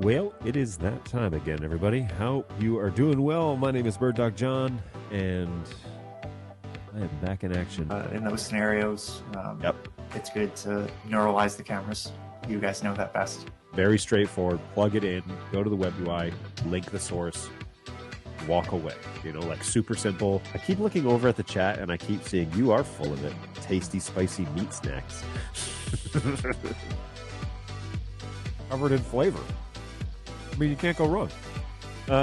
Well, it is that time again, everybody. Hope you are doing well. My name is Bird Dog John, and I am back in action. In those scenarios, it's good to neuralize the cameras. You guys know that best. Very straightforward. Plug it in, go to the web UI, link the source, walk away. You know, like super simple. I keep looking over at the chat, and I keep seeing you are full of it. Tasty, spicy meat snacks. Covered in flavor. I mean, you can't go wrong.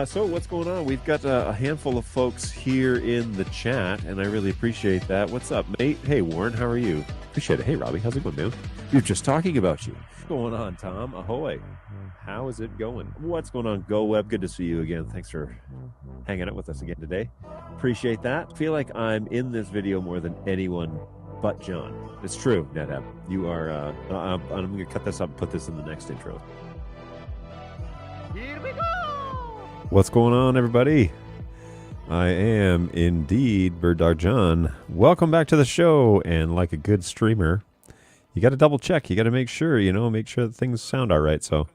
So what's going on? We've got a handful of folks here in the chat, and I really appreciate that. What's up, mate? Hey, Warren, how are you? Appreciate it. Hey, Robbie, how's it going, man? You're just talking about you. What's going on, Tom? Ahoy. How is it going? What's going on, Go Web? Good to see you again. Thanks for hanging out with us again today. Appreciate that. Feel like I'm in this video more than anyone but John. It's true, NetApp. You are, I'm going to cut this up and put this in the next intro. Here we go! What's going on, everybody? I am indeed Bird Dog John. Welcome back to the show. And like a good streamer, you got to double check. You got to make sure, make sure that things sound all right. So,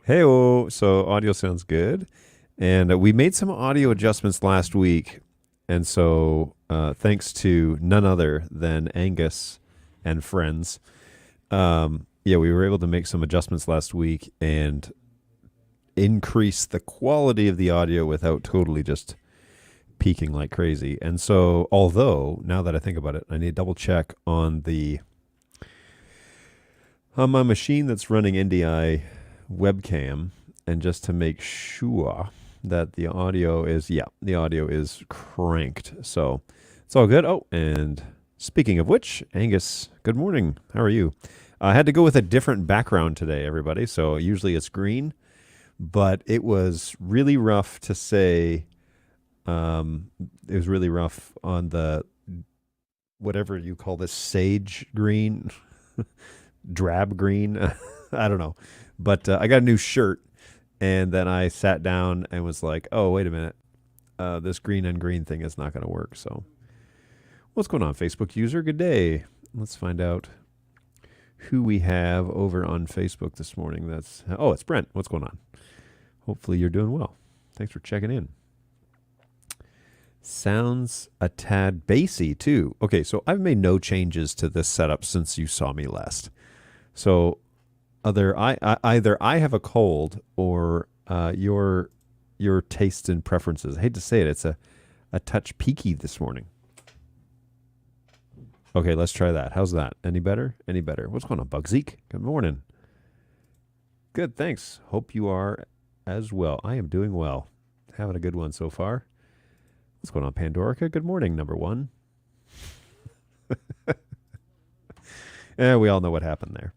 hey-oh. So audio sounds good. And we made some audio adjustments last week. And so thanks to none other than Angus and friends. We were able to make some adjustments last week and increase the quality of the audio without totally just peaking like crazy. And so, although now that I think about it, I need to double check on my machine that's running NDI webcam, and just to make sure that the audio is cranked. So it's all good. Oh, and speaking of which, Angus, good morning. How are you? I had to go with a different background today, everybody. So usually it's green, but it was really rough to say. It was really rough on the, whatever you call this, sage green, drab green. I don't know. But I got a new shirt, and then I sat down and was like, oh, wait a minute. This green on green thing is not going to work. So what's going on, Facebook user? Good day. Let's find out who we have over on Facebook this morning. It's Brent. What's going on? Hopefully you're doing well. Thanks for checking in. Sounds a tad bassy too. Okay, so I've made no changes to this setup since you saw me last. So either I have a cold or your tastes and preferences. I hate to say it, it's a touch peaky this morning. Okay, let's try that. How's that? Any better? Any better? What's going on, Bugzeek? Good morning. Good, thanks. Hope you are as well. I am doing well. Having a good one so far. What's going on, Pandorica? Good morning, number one. We all know what happened there.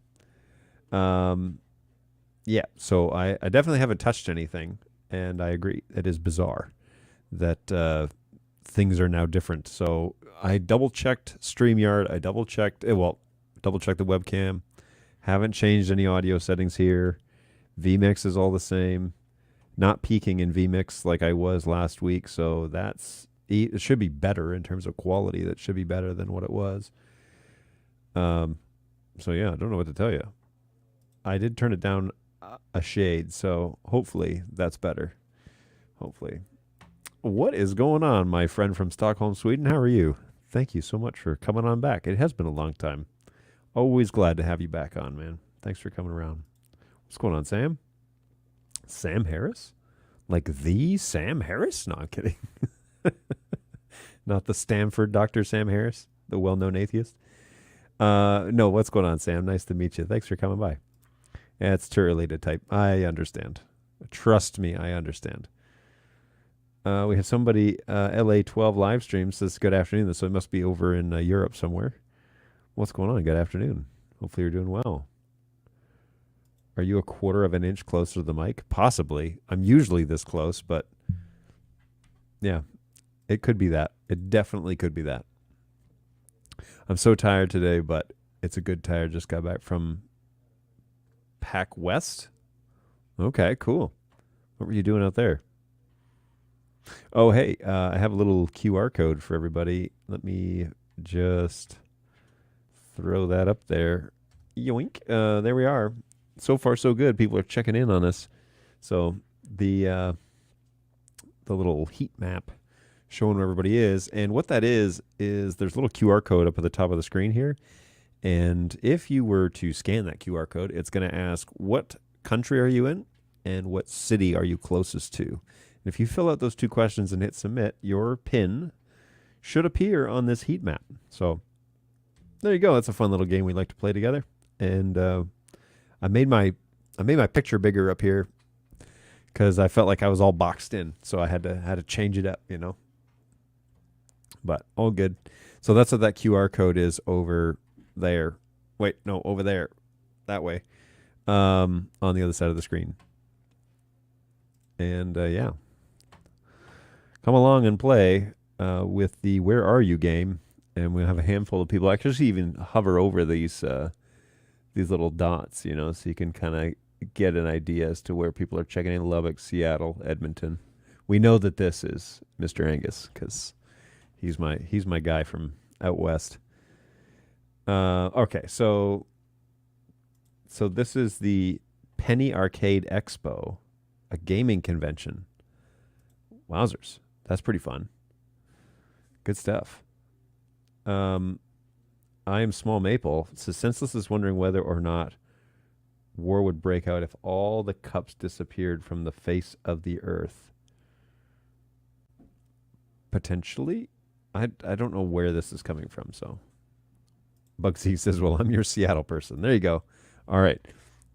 So I definitely haven't touched anything, and I agree. It is bizarre that things are now different. So I double-checked StreamYard. I double-checked the webcam. Haven't changed any audio settings here. vMix is all the same. Not peaking in vMix like I was last week, so it should be better in terms of quality. That should be better than what it was. I don't know what to tell you. I did turn it down a shade, so hopefully that's better. Hopefully. What is going on, my friend from Stockholm, Sweden? How are you? Thank you so much for coming on back. It has been a long time. Always glad to have you back on, man. Thanks for coming around. What's going on, Sam? Sam Harris? Like the Sam Harris? No, I'm kidding. Not the Stanford Dr. Sam Harris, the well-known atheist. No, what's going on, Sam? Nice to meet you. Thanks for coming by. Yeah, it's too early to type. I understand. Trust me, I understand. We have somebody, LA12 live stream says good afternoon. So it must be over in Europe somewhere. What's going on? Good afternoon. Hopefully you're doing well. Are you a quarter of an inch closer to the mic? Possibly. I'm usually this close, but yeah, it could be that. It definitely could be that. I'm so tired today, but it's a good tired. Just got back from Pac West. Okay, cool. What were you doing out there? Oh, hey, I have a little QR code for everybody. Let me just throw that up there. Yoink. There we are. so far so good. People are checking in on us. So the little heat map showing where everybody is, and what that is there's a little QR code up at the top of the screen here, and if you were to scan that QR code, it's going to ask what country are you in and what city are you closest to. And if you fill out those two questions and hit submit, your pin should appear on this heat map. So there you go. That's a fun little game we like to play together. And I made my picture bigger up here because I felt like I was all boxed in, so I had to change it up, you know. But all good. So that's what that QR code is over there. Wait, no, over there, that way, on the other side of the screen. And yeah, come along and play with the Where Are You game, and we'll have a handful of people actually even hover over these little dots, you know, so you can kind of get an idea as to where people are checking in: Lubbock, Seattle, Edmonton. We know that this is Mr. Angus because he's my guy from out west. Okay, so this is the Penny Arcade Expo, a gaming convention. Wowzers, that's pretty fun. Good stuff. I am Small Maple. So Senseless is wondering whether or not war would break out if all the cups disappeared from the face of the earth. Potentially. I don't know where this is coming from, so. Bugsy says, well, I'm your Seattle person. There you go. All right.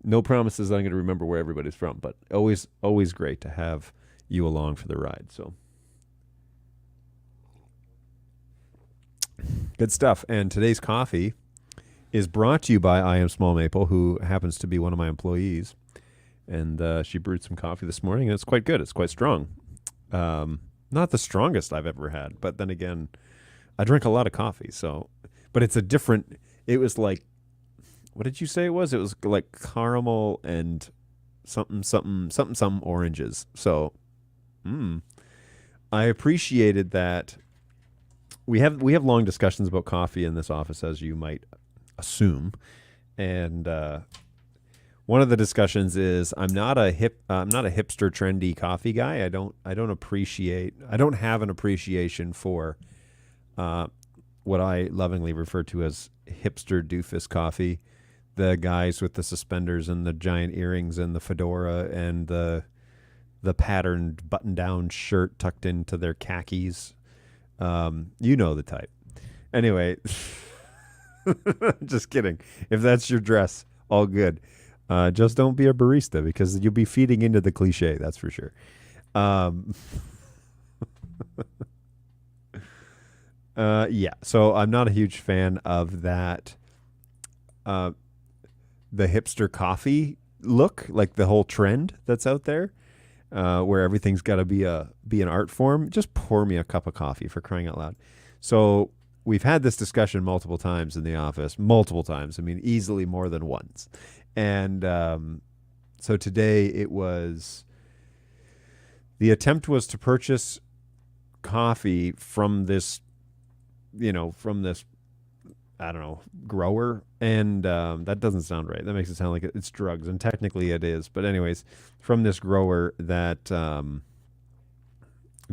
No promises I'm going to remember where everybody's from, but always great to have you along for the ride. So good stuff. And today's coffee is brought to you by I Am Small Maple, who happens to be one of my employees. And she brewed some coffee this morning, and it's quite good. It's quite strong. Not the strongest I've ever had, but then again, I drink a lot of coffee, so. But it's a different. It was like, what did you say it was? It was like caramel and something oranges. So, I appreciated that. We have long discussions about coffee in this office, as you might assume, and one of the discussions is I'm not a hipster trendy coffee guy. I don't have an appreciation for what I lovingly refer to as hipster doofus coffee. The guys with the suspenders and the giant earrings and the fedora and the patterned button-down shirt tucked into their khakis. You know the type. Anyway, just kidding. If that's your dress, all good. Just don't be a barista because you'll be feeding into the cliche, that's for sure. Yeah, so I'm not a huge fan of that, the hipster coffee look, like the whole trend that's out there, where everything's got to be an art form. Just pour me a cup of coffee, for crying out loud. So we've had this discussion multiple times in the office, multiple times. I mean, easily more than once. And so today the attempt was to purchase coffee from this, I don't know, grower. And that doesn't sound right. That makes it sound like it's drugs. And technically it is. But anyways, from this grower, that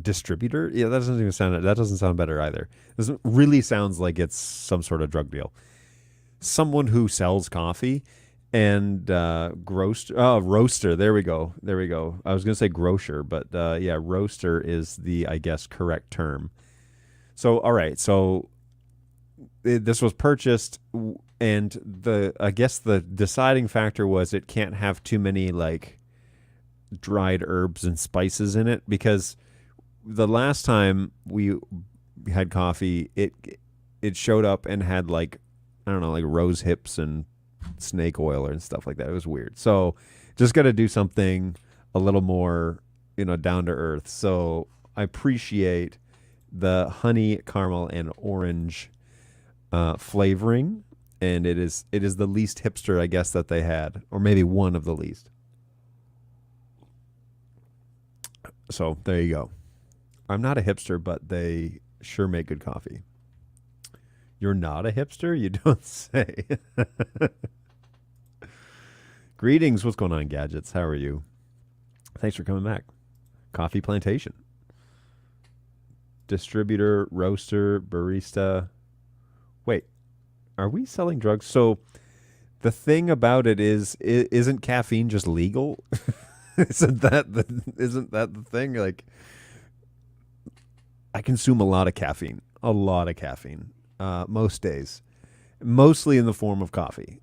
distributor. Yeah, that doesn't sound better either. This really sounds like it's some sort of drug deal. Someone who sells coffee and roaster. There we go. I was going to say grocer, but yeah, roaster is the, I guess, correct term. So, all right. So this was purchased, and I guess the deciding factor was it can't have too many like dried herbs and spices in it, because the last time we had coffee, it showed up and had like, I don't know, like rose hips and snake oil and stuff like that. It was weird. So just got to do something a little more, down to earth. So I appreciate the honey, caramel, and orange flavoring, and it is the least hipster, I guess, that they had, or maybe one of the least. So there you go. I'm not a hipster, but they sure make good coffee. You're not a hipster? You don't say. Greetings. What's going on, Gadgets? How are you? Thanks for coming back. Coffee plantation. Distributor, roaster, barista. Wait, are we selling drugs? So the thing about it is, isn't caffeine just legal? Isn't that the thing? Like, I consume a lot of caffeine, most days, mostly in the form of coffee.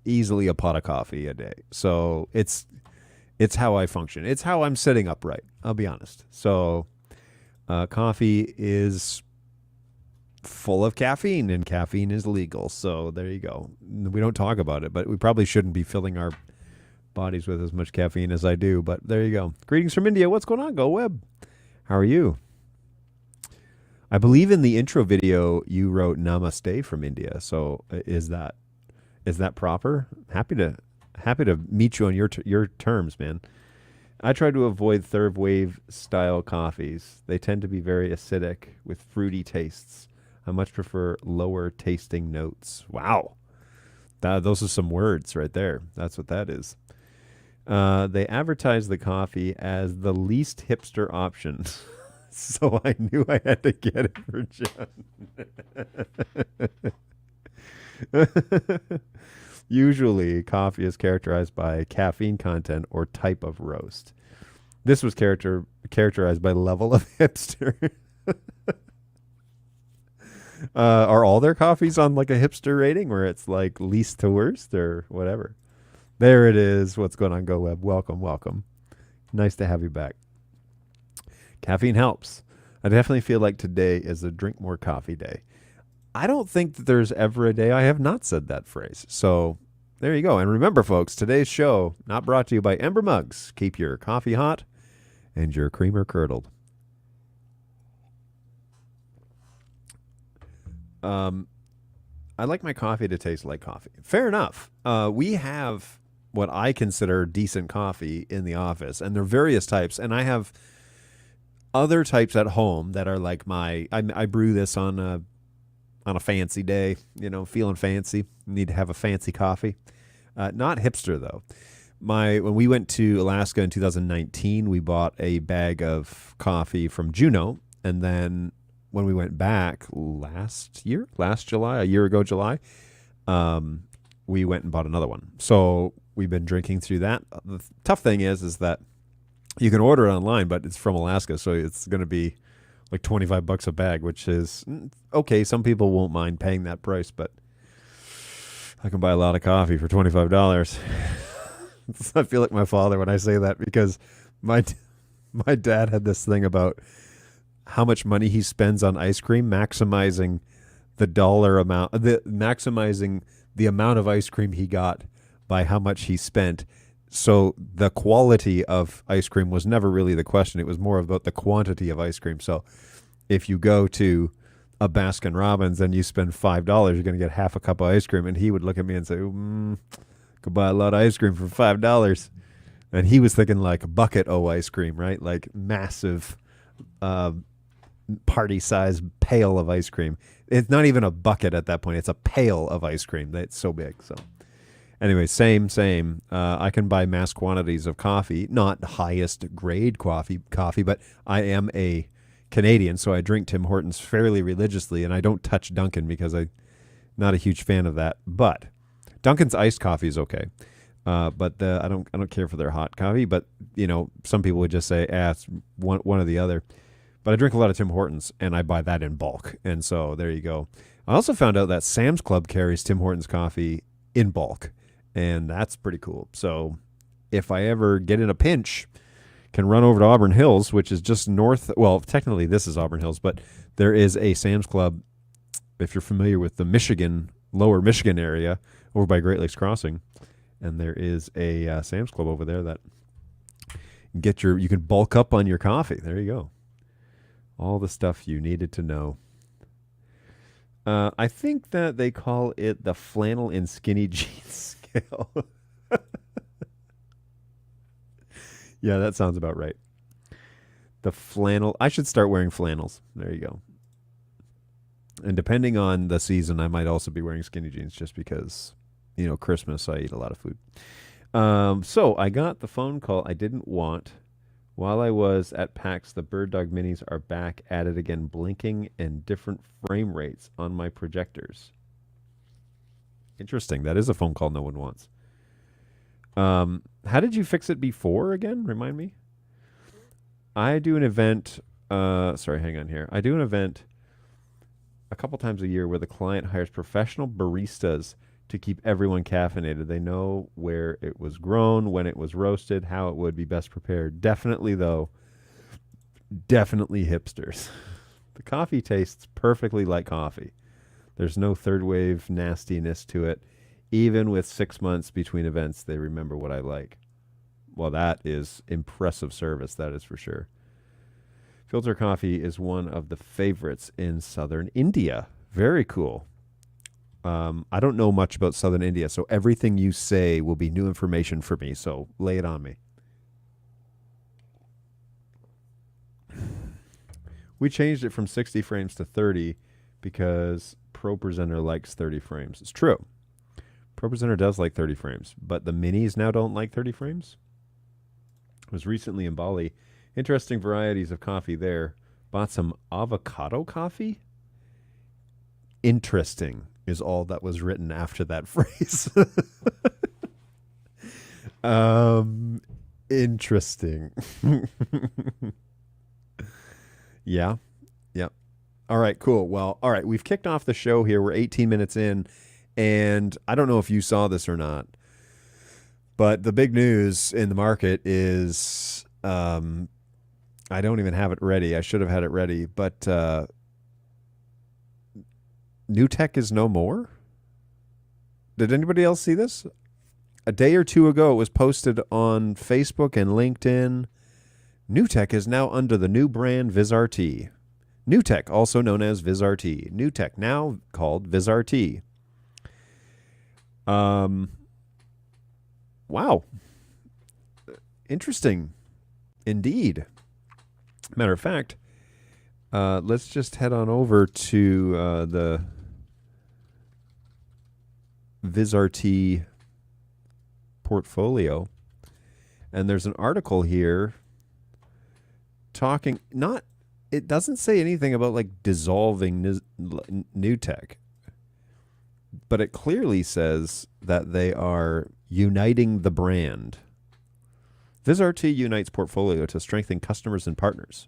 Easily a pot of coffee a day. So it's how I function. It's how I'm sitting upright. I'll be honest. So coffee is full of caffeine, and caffeine is legal. So there you go. We don't talk about it, but we probably shouldn't be filling our bodies with as much caffeine as I do. But there you go. Greetings from India. What's going on, Go Web? How are you? I believe in the intro video you wrote Namaste from India. So is that proper? Happy to meet you on your terms, man. I try to avoid third wave style coffees. They tend to be very acidic with fruity tastes. I much prefer lower tasting notes. Wow. Those are some words right there. That's what that is. They advertise the coffee as the least hipster option. So I knew I had to get it for John. Usually, coffee is characterized by caffeine content or type of roast. This was characterized by level of hipster. Are all their coffees on like a hipster rating where it's like least to worst or whatever? There it is. What's going on, Go Web? Welcome. Nice to have you back. Caffeine helps. I definitely feel like today is a drink more coffee day. I don't think that there's ever a day I have not said that phrase. So there you go. And remember, folks, today's show not brought to you by Ember Mugs. Keep your coffee hot and your creamer curdled. I like my coffee to taste like coffee. Fair enough. We have what I consider decent coffee in the office, and there are various types. And I have other types at home that are like I brew this on a fancy day, feeling fancy. Need to have a fancy coffee. Not hipster though. When we went to Alaska in 2019, we bought a bag of coffee from Juneau, and then when we went back last July, a year ago July, we went and bought another one. So we've been drinking through that. The tough thing is that you can order it online, but it's from Alaska, so it's going to be like $25 a bag, which is okay. Some people won't mind paying that price, but I can buy a lot of coffee for $25. I feel like my father when I say that, because my dad had this thing about how much money he spends on ice cream, maximizing maximizing the amount of ice cream he got by how much he spent. So the quality of ice cream was never really the question. It was more about the quantity of ice cream. So if you go to a Baskin Robbins and you spend $5, you're going to get half a cup of ice cream. And he would look at me and say, could buy a lot of ice cream for $5. And he was thinking like bucket o ice cream, right? Like massive party size pail of ice cream. It's not even a bucket at that point. It's a pail of ice cream. That's so big. So anyway, same. I can buy mass quantities of coffee, not highest grade coffee, but I am a Canadian, so I drink Tim Hortons fairly religiously, and I don't touch Dunkin' because I'm not a huge fan of that. But Dunkin's iced coffee is okay. But I don't care for their hot coffee. But some people would just say, it's one or the other. But I drink a lot of Tim Hortons, and I buy that in bulk. And so there you go. I also found out that Sam's Club carries Tim Hortons coffee in bulk, and that's pretty cool. So if I ever get in a pinch, can run over to Auburn Hills, which is just north. Well, technically this is Auburn Hills, but there is a Sam's Club, if you're familiar with the lower Michigan area over by Great Lakes Crossing. And there is a Sam's Club over there that you can bulk up on your coffee. There you go. All the stuff you needed to know. I think that they call it the flannel and skinny jeans scale. Yeah, that sounds about right. The flannel. I should start wearing flannels. There you go. And depending on the season, I might also be wearing skinny jeans just because, Christmas, I eat a lot of food. So I got the phone call I didn't want. While I was at PAX, the Bird Dog Minis are back at it again, blinking and different frame rates on my projectors. Interesting. That is a phone call no one wants. How did you fix it before again? Remind me. I do an event. Sorry, hang on here. I do an event a couple times a year where the client hires professional baristas to keep everyone caffeinated. They know where it was grown, when it was roasted, how it would be best prepared. Definitely, though, definitely hipsters. The coffee tastes perfectly like coffee. There's no third wave nastiness to it. Even with 6 months between events, they remember what I like. Well, that is impressive service, that is for sure. Filter coffee is one of the favorites in southern India. Very cool. I don't know much about southern India, so everything you say will be new information for me, so lay it on me. We changed it from 60 frames to 30 because ProPresenter likes 30 frames. It's true. ProPresenter does like 30 frames, but the minis now don't like 30 frames. I was recently in Bali. Interesting varieties of coffee there. Bought some avocado coffee. Interesting is all that was written after that phrase. Interesting. Yeah. Yep. All right, cool. Well, all right, we've kicked off the show here. We're 18 minutes in, and I don't know if you saw this or not, but the big news in the market is I don't even have it ready. I should have had it ready, but New Tech is no more. Did anybody else see this? A day or two ago, it was posted on Facebook and LinkedIn. New Tech is now under the new brand VizRT. New Tech, also known as VizRT. New Tech, now called VizRT. Wow. Interesting. Indeed. Matter of fact, let's just head on over to the VizRT portfolio. And there's an article here talking, it doesn't say anything about like dissolving New Tech, but it clearly says that they are uniting the brand. VizRT unites portfolio to strengthen customers and partners.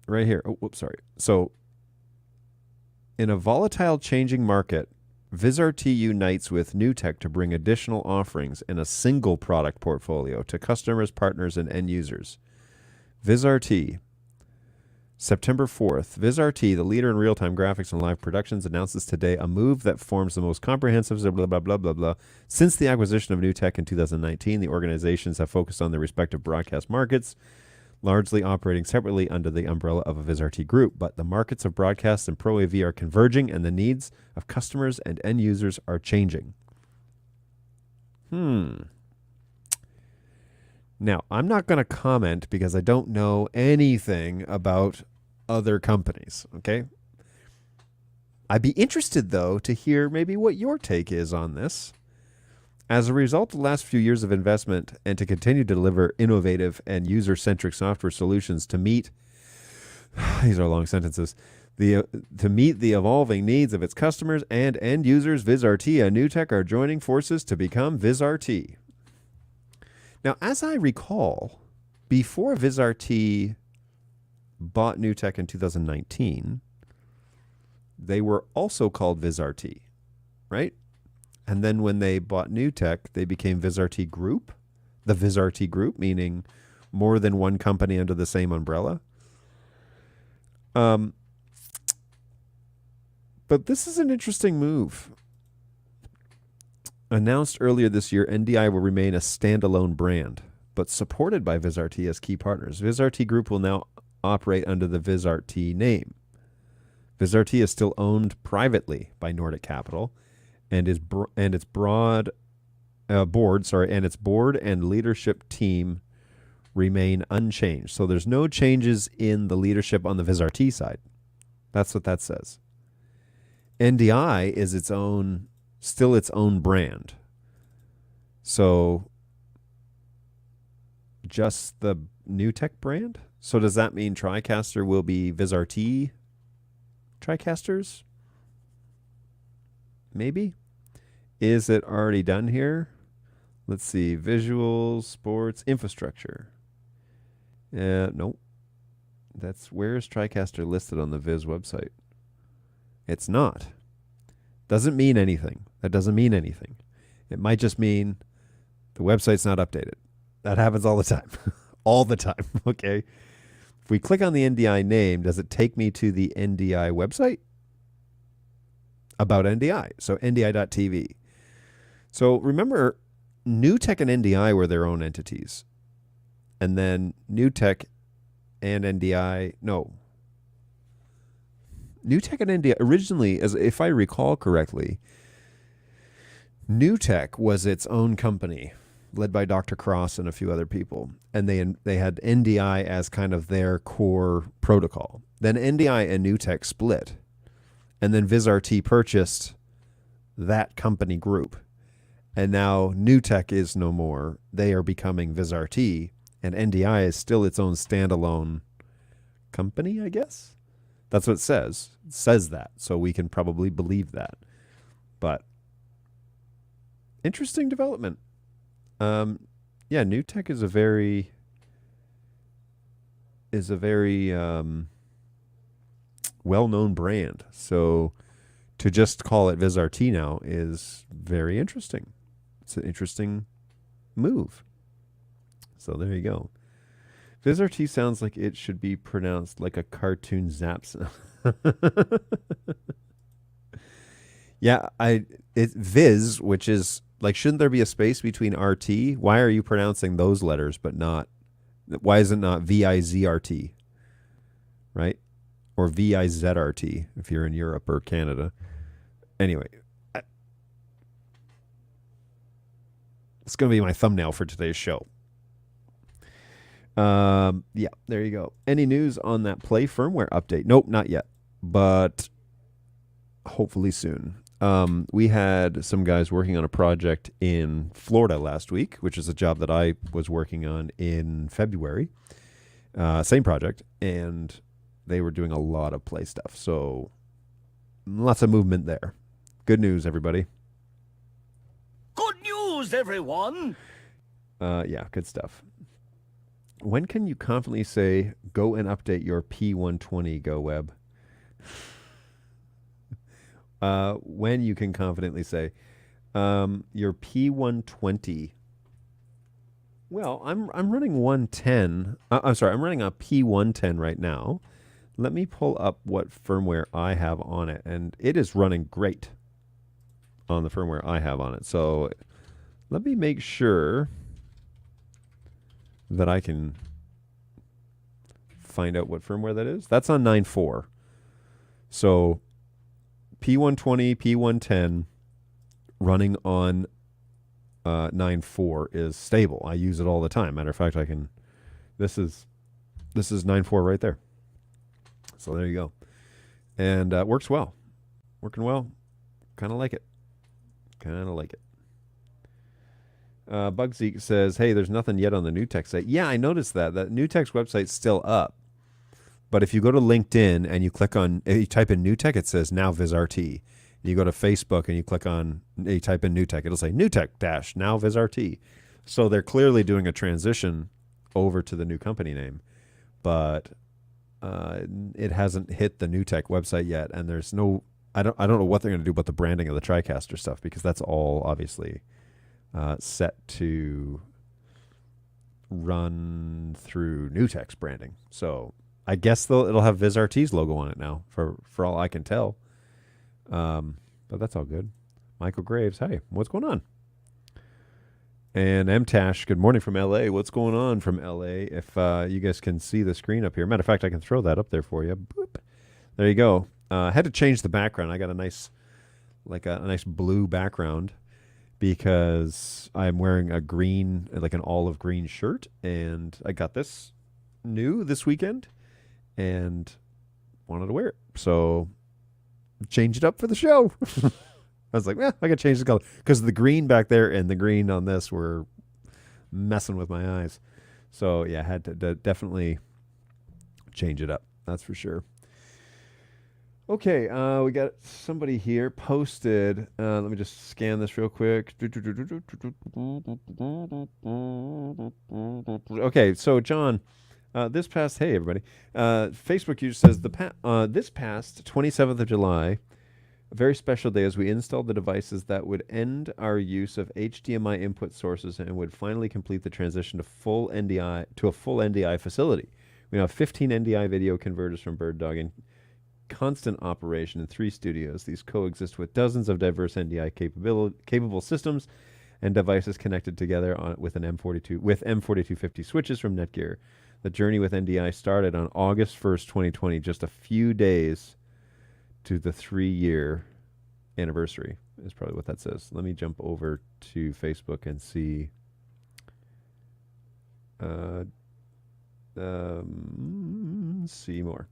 Right here. Oh, whoops, sorry. So, in a volatile, changing market, VizRT unites with New Tech to bring additional offerings in a single product portfolio to customers, partners, and end users. VizRT, September 4th. VizRT, the leader in real-time graphics and live productions, announces today a move that forms the most comprehensive blah, blah, blah, blah, blah. Since the acquisition of New Tech in 2019, the organizations have focused on their respective broadcast markets, largely operating separately under the umbrella of a VizRT group. But the markets of broadcast and Pro AV are converging, and the needs of customers and end users are changing. Now, I'm not going to comment because I don't know anything about other companies, okay? I'd be interested, though, to hear maybe what your take is on this. As a result of the last few years of investment and to continue to deliver innovative and user-centric software solutions to meet, these are long sentences, to meet the evolving needs of its customers and end users, VizRT and New Tech are joining forces to become VizRT. Now, as I recall, before VizRT bought New Tech in 2019, they were also called VizRT, right? And then when they bought New Tech, they became VizRT Group. The VizRT Group, meaning more than one company under the same umbrella. But this is an interesting move. Announced earlier this year, NDI will remain a standalone brand, but supported by VizRT as key partners. VizRT Group will now operate under the VizRT name. VizRT is still owned privately by Nordic Capital, and its board and leadership team remain unchanged. So there's no changes in the leadership on the VizRT side. That's what that says. NDI is its own still its own brand. So just the NewTek brand? So does that mean TriCaster will be VizRT TriCasters? Maybe? Is it already done here? Let's see. Visuals, sports, infrastructure. Nope. Where's TriCaster listed on the Viz website? It's not. Doesn't mean anything. That doesn't mean anything. It might just mean the website's not updated. That happens all the time. All the time. Okay. If we click on the NDI name, does it take me to the NDI website? About NDI. So NDI.tv. So remember, NewTek and NDI were their own entities. And then NewTek and NDI, no. NewTek and NDI, originally, if I recall correctly, NewTek was its own company, led by Dr. Cross and a few other people. And they had NDI as kind of their core protocol. Then NDI and NewTek split. And then VizRT purchased that company group. And now NewTek is no more. They are becoming VizRT. And NDI is still its own standalone company, I guess. That's what it says. It says that. So we can probably believe that. But interesting development. Yeah, NewTek is a very well-known brand. So to just call it VizRT now is very interesting. It's an interesting move. So there you go. VizRT sounds like it should be pronounced like a cartoon zap sound. Yeah, it's Viz, which is like, shouldn't there be a space between RT? Why are you pronouncing those letters but not? Why is it not VIZRT? Right? Or VIZRT if you're in Europe or Canada. Anyway, it's going to be my thumbnail for today's show. Yeah, there you go. Any news on that Play firmware update? Nope, not yet, but hopefully soon. We had some guys working on a project in Florida last week, which is a job that I was working on in February. Same project, and they were doing a lot of Play stuff. So lots of movement there. Good news, everybody. Good news, everyone. Yeah, good stuff. When can you confidently say, go and update your P120, Go Web? When you can confidently say, your P120. Well, I'm running 110. I'm sorry, I'm running a P110 right now. Let me pull up what firmware I have on it, and it is running great on the firmware I have on it. So let me make sure that I can find out what firmware that is. That's on 9.4. So P120, P110 running on 9.4 is stable. I use it all the time. Matter of fact, I can. This is 9.4 right there. So there you go. And works well. Working well. Kind of like it. Kind of like it. Bugsy says, hey, there's nothing yet on the NewTek site. Yeah, I noticed that. That NewTek's website's still up. But if you go to LinkedIn and you click on, you type in NewTek, it says now VizRT. You go to Facebook and you click on, you type in NewTek, it'll say NewTek - now VizRT. So they're clearly doing a transition over to the new company name. But it hasn't hit the NewTek website yet. And there's no, I don't know what they're going to do about the branding of the TriCaster stuff, because that's all obviously set to run through NewTek's branding. So I guess it'll have VizRT's logo on it now, for all I can tell. But that's all good. Michael Graves, hey, what's going on? And MTash, good morning from LA. What's going on from LA? If you guys can see the screen up here. Matter of fact, I can throw that up there for you. Boop. There you go. I had to change the background. I got a nice blue background because I'm wearing a green, like an olive green shirt, and I got this new this weekend and wanted to wear it. So change it up for the show. I was like, I got to change the color because the green back there and the green on this were messing with my eyes. So yeah, I had to definitely change it up. That's for sure. Okay, we got somebody here posted. Let me just scan this real quick. Okay, so John, hey everybody, Facebook user says this past 27th of July, a very special day as we installed the devices that would end our use of HDMI input sources and would finally complete the transition to a full NDI facility. We now have 15 NDI video converters from BirdDog in constant operation in 3 studios. These coexist with dozens of diverse NDI capable systems and devices connected together with M4250 switches from Netgear. The journey with NDI started on August 1st, 2020, just a few days to the 3-year anniversary is probably what that says. Let me jump over to Facebook and see. See more.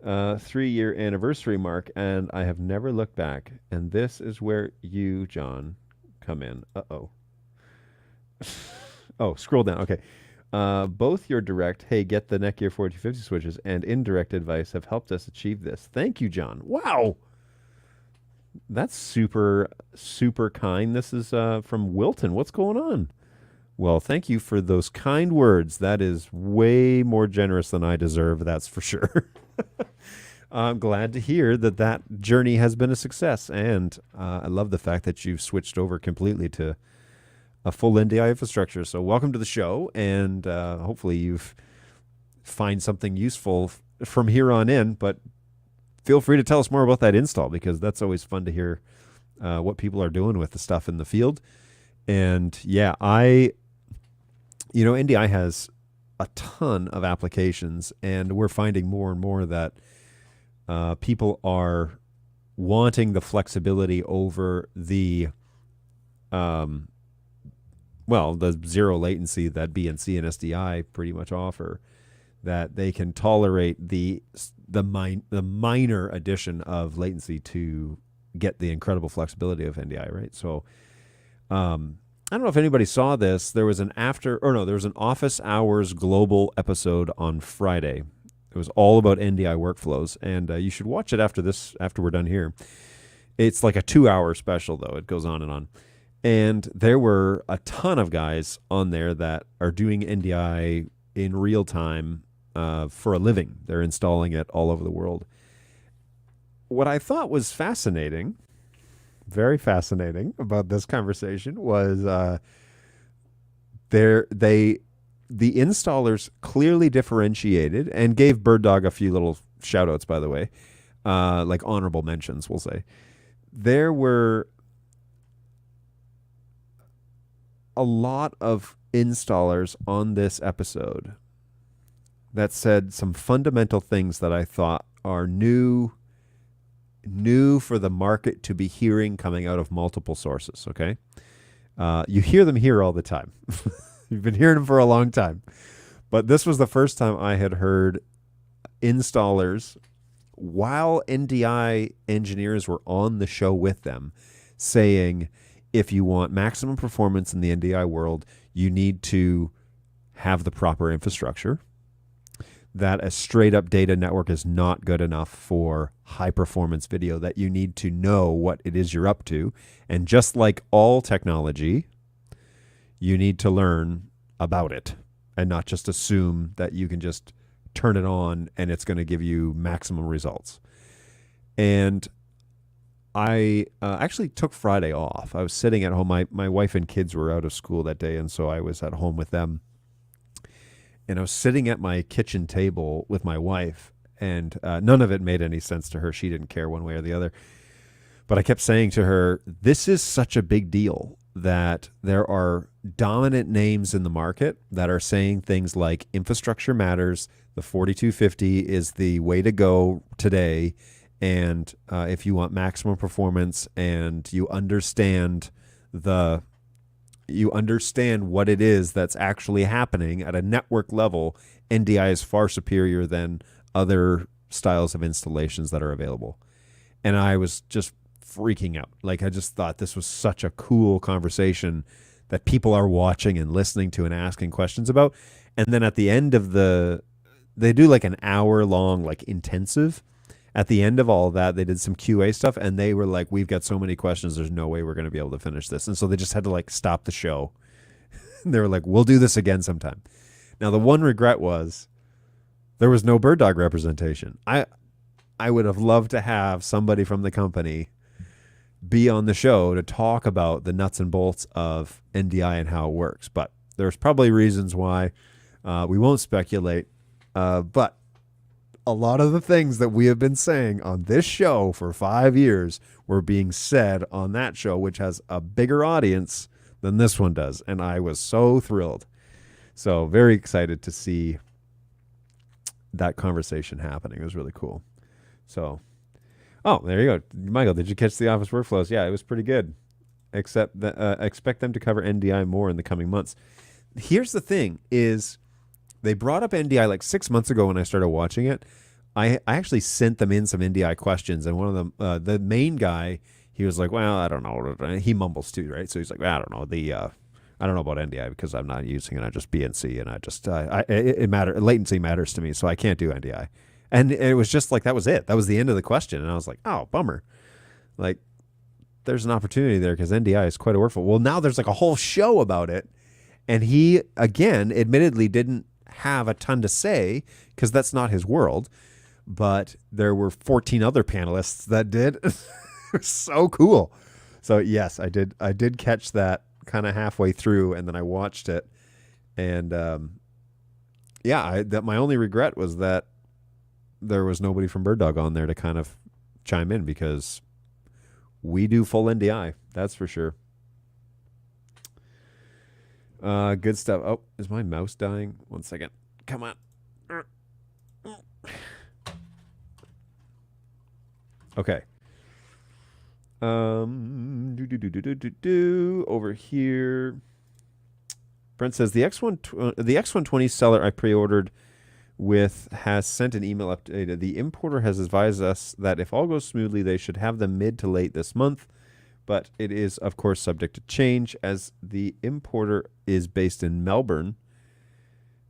3-year anniversary mark, and I have never looked back. And this is where you, John, come in. Oh, scroll down. Okay. Both your direct, hey, get the Netgear 4250 switches, and indirect advice have helped us achieve this. Thank you, John. Wow. That's super, super kind. This is from Wilton. What's going on? Well, thank you for those kind words. That is way more generous than I deserve, that's for sure. I'm glad to hear that journey has been a success, and I love the fact that you've switched over completely to a full NDI infrastructure. So welcome to the show, and hopefully you've find something useful from here on in, but feel free to tell us more about that install, because that's always fun to hear what people are doing with the stuff in the field. And yeah, NDI has a ton of applications, and we're finding more and more that people are wanting the flexibility over the zero latency that BNC and SDI pretty much offer, that they can tolerate the minor addition of latency to get the incredible flexibility of NDI, right? So I don't know if anybody saw this. There was an office hours global episode on Friday. It was all about NDI workflows, and you should watch it after we're done here. It's like a 2-hour special, though. It goes on and on. And there were a ton of guys on there that are doing NDI in real time for a living. They're installing it all over the world. What I thought was fascinating, very fascinating about this conversation was the installers clearly differentiated and gave BirdDog a few little shout outs, by the way, like honorable mentions, we'll say. There were a lot of installers on this episode that said some fundamental things that I thought are new for the market to be hearing coming out of multiple sources, okay? You hear them here all the time. You've been hearing them for a long time. But this was the first time I had heard installers, while NDI engineers were on the show with them, saying, if you want maximum performance in the NDI world, you need to have the proper infrastructure. That a straight up data network is not good enough for high performance video, that you need to know what it is you're up to. And just like all technology, you need to learn about it and not just assume that you can just turn it on and it's going to give you maximum results. And I actually took Friday off. I was sitting at home. My wife and kids were out of school that day, and so I was at home with them. And I was sitting at my kitchen table with my wife, and none of it made any sense to her. She didn't care one way or the other. But I kept saying to her, this is such a big deal that there are dominant names in the market that are saying things like infrastructure matters, the 4250 is the way to go today, and if you want maximum performance and you understand what it is that's actually happening at a network level, NDI is far superior than other styles of installations that are available. And I was just freaking out. Like, I just thought this was such a cool conversation that people are watching and listening to and asking questions about. And then at the end of they do like an hour long, like intensive. At the end of all of that, they did some QA stuff, and they were like, we've got so many questions, there's no way we're going to be able to finish this. And so they just had to like stop the show. They were like, we'll do this again sometime. Now, the one regret was there was no bird dog representation. I would have loved to have somebody from the company be on the show to talk about the nuts and bolts of NDI and how it works. But there's probably reasons why. We won't speculate. But a lot of the things that we have been saying on this show for 5 years were being said on that show, which has a bigger audience than this one does. And I was so thrilled. So very excited to see that conversation happening. It was really cool. So, oh, there you go. Michael, did you catch the office workflows? Yeah, it was pretty good. Except that, expect them to cover NDI more in the coming months. Here's the thing is, they brought up NDI like 6 months ago when I started watching it. I actually sent them in some NDI questions, and one of them, the main guy, he was like, well, I don't know. He mumbles too, right? So he's like, well, I don't know. I don't know about NDI because I'm not using it. I just BNC, and I just, latency matters to me, so I can't do NDI. And it was just like, that was it. That was the end of the question. And I was like, oh, bummer. Like, there's an opportunity there because NDI is quite a workflow. Well, now there's like a whole show about it. And he, again, admittedly didn't have a ton to say because that's not his world, but there were 14 other panelists that did. It was so cool. So yes, I did catch that kind of halfway through, and then I watched it, and my only regret was that there was nobody from Bird Dog on there to kind of chime in, because we do full NDI, that's for sure. Good stuff. Oh, is my mouse dying? 1 second. Come on. Okay. Over here. Brent says the X120 seller I pre-ordered with has sent an email update. The importer has advised us that if all goes smoothly, they should have them mid to late this month. But it is, of course, subject to change, as the importer is based in Melbourne,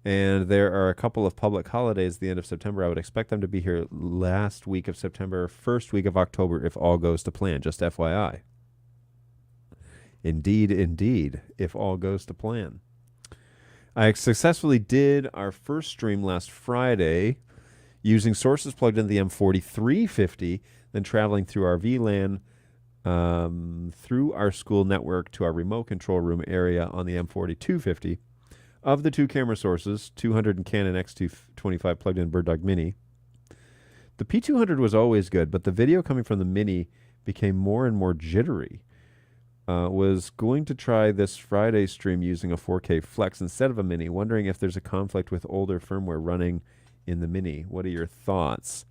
and there are a couple of public holidays at the end of September. I would expect them to be here last week of September, first week of October, if all goes to plan. Just FYI. Indeed, if all goes to plan. I successfully did our first stream last Friday using sources plugged into the M4350, then traveling through our VLAN through our school network to our remote control room area on the M4250. Of the two camera sources, 200 and Canon X225 plugged in Bird Dog Mini, the P200 was always good, but the video coming from the Mini became more and more jittery. Was going to try this Friday stream using a 4K Flex instead of a Mini, wondering if there's a conflict with older firmware running in the Mini. What are your thoughts?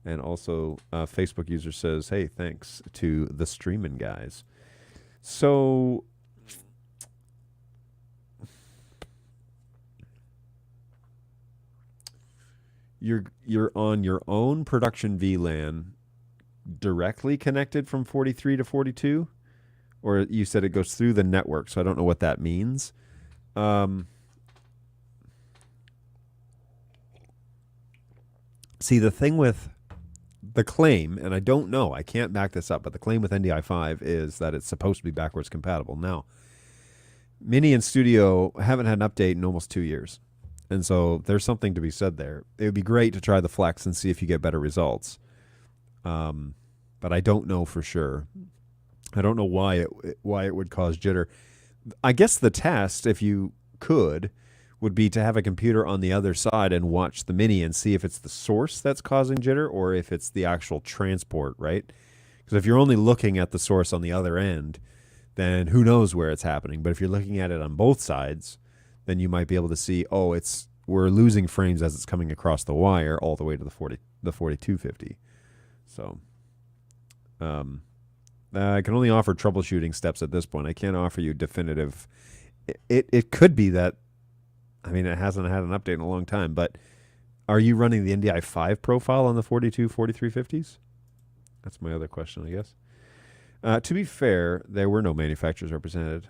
And also, Facebook user says, hey, thanks to the streaming guys. So, you're on your own production VLAN directly connected from 43 to 42? Or you said it goes through the network, so I don't know what that means. See, the thing with the claim, and I don't know, I can't back this up, but the claim with NDI 5 is that it's supposed to be backwards compatible. Now, Mini and Studio haven't had an update in almost 2 years. And so there's something to be said there. It would be great to try the Flex and see if you get better results. But I don't know for sure. I don't know why it would cause jitter. I guess the test, if you could, would be to have a computer on the other side and watch the Mini and see if it's the source that's causing jitter or if it's the actual transport, right? Because if you're only looking at the source on the other end, then who knows where it's happening. But if you're looking at it on both sides, then you might be able to see, oh, we're losing frames as it's coming across the wire all the way to the 4250. So, I can only offer troubleshooting steps at this point. I can't offer you definitive. It could be that, I mean, it hasn't had an update in a long time, but are you running the NDI 5 profile on the 4350s? That's my other question, I guess. To be fair, there were no manufacturers represented.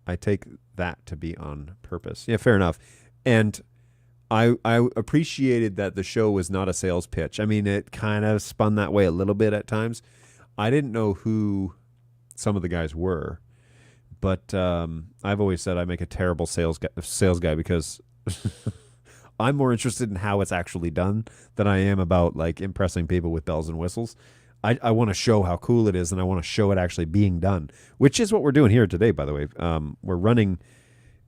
I take that to be on purpose. Yeah, fair enough. And I appreciated that the show was not a sales pitch. I mean, it kind of spun that way a little bit at times. I didn't know who some of the guys were, but I've always said I make a terrible sales guy because I'm more interested in how it's actually done than I am about like impressing people with bells and whistles. I want to show how cool it is, and I want to show it actually being done, which is what we're doing here today, by the way. We're running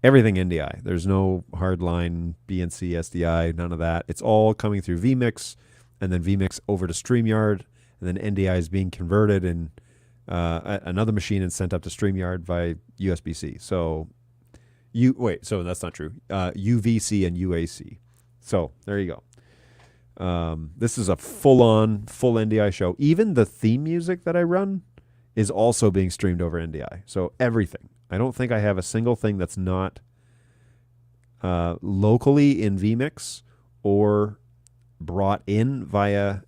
everything NDI. There's no hardline BNC, SDI, none of that. It's all coming through vMix, and then vMix over to StreamYard, and then NDI is being converted in another machine and sent up to StreamYard via USB-C. So so that's not true. UVC and UAC. So there you go. This is a full NDI show. Even the theme music that I run is also being streamed over NDI. So everything. I don't think I have a single thing that's not locally in vMix or brought in via,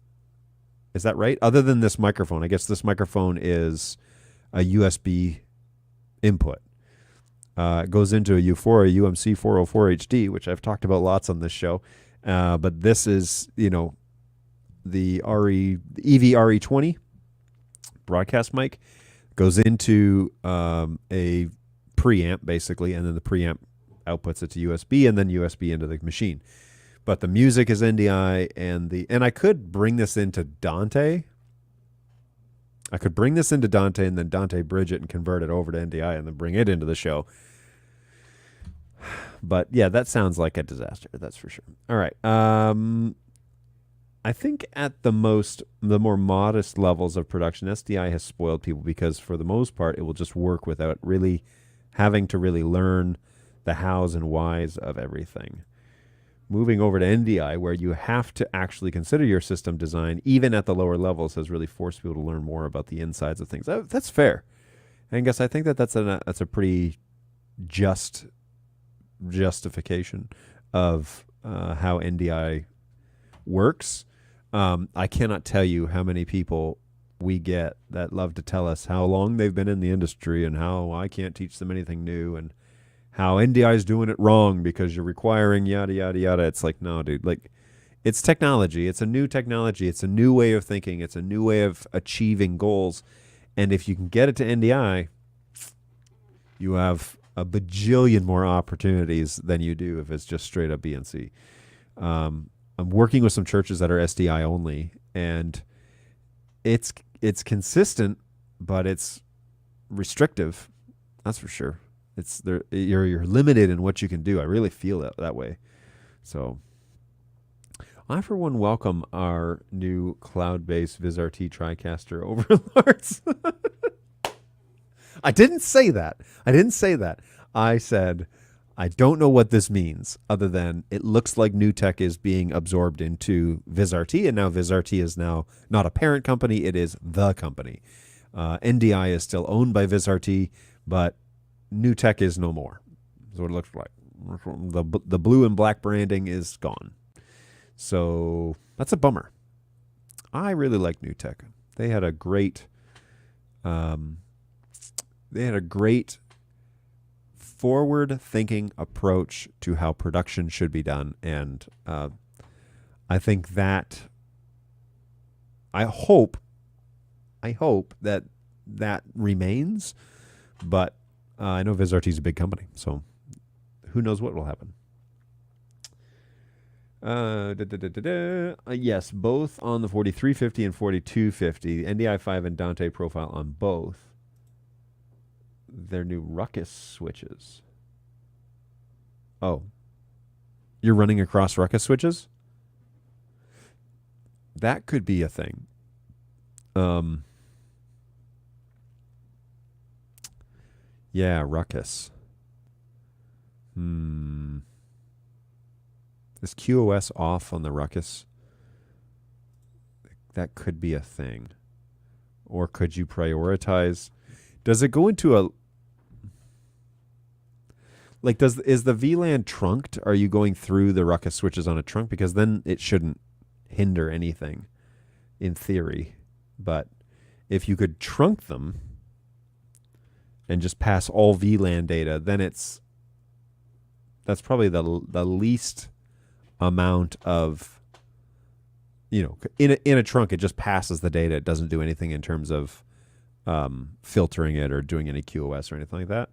is that right? Other than this microphone. I guess this microphone is a USB input. It goes into a U4, a UMC 404 HD, which I've talked about lots on this show. But this is, the EV-RE20 broadcast mic. Goes into a preamp, basically, and then the preamp outputs it to USB, and then USB into the machine. But the music is NDI, and I could bring this into Dante. I could bring this into Dante and then Dante bridge it and convert it over to NDI and then bring it into the show. But yeah, that sounds like a disaster. That's for sure. All right. I think at the more modest levels of production, SDI has spoiled people because for the most part, it will just work without really having to really learn the hows and whys of everything. Moving over to NDI, where you have to actually consider your system design, even at the lower levels, has really forced people to learn more about the insides of things. That's fair. And I guess I think that's a pretty just justification of how NDI works. I cannot tell you how many people we get that love to tell us how long they've been in the industry and how I can't teach them anything new and how NDI is doing it wrong because you're requiring yada, yada, yada. It's like, no, dude, like it's technology. It's a new technology. It's a new way of thinking. It's a new way of achieving goals. And if you can get it to NDI, you have a bajillion more opportunities than you do if it's just straight up BNC. I'm working with some churches that are SDI only, and it's consistent, but it's restrictive. That's for sure. It's there. You're limited in what you can do. I really feel that way. So, I for one welcome our new cloud-based VizRT TriCaster overlords. I didn't say that. I said, I don't know what this means other than it looks like new tech is being absorbed into VizRT, and now VizRT is now not a parent company, it is the company. NDI is still owned by VizRT, but new tech is no more. That's what it looks like. The blue and black branding is gone. So that's a bummer. I really like new tech. They had a great forward-thinking approach to how production should be done, and I think that I hope that remains. But I know VizRT is a big company, so who knows what will happen. Yes, both on the 4350 and 4250. NDI 5 and Dante profile on both. Their new Ruckus switches. Oh. You're running across Ruckus switches? That could be a thing. Yeah, Ruckus. Is QoS off on the Ruckus? That could be a thing. Or could you prioritize? Does it go into a... Like, is the VLAN trunked? Are you going through the Ruckus switches on a trunk? Because then it shouldn't hinder anything, in theory. But if you could trunk them, and just pass all VLAN data, then that's probably the least amount of, in a trunk, it just passes the data. It doesn't do anything in terms of filtering it or doing any QoS or anything like that.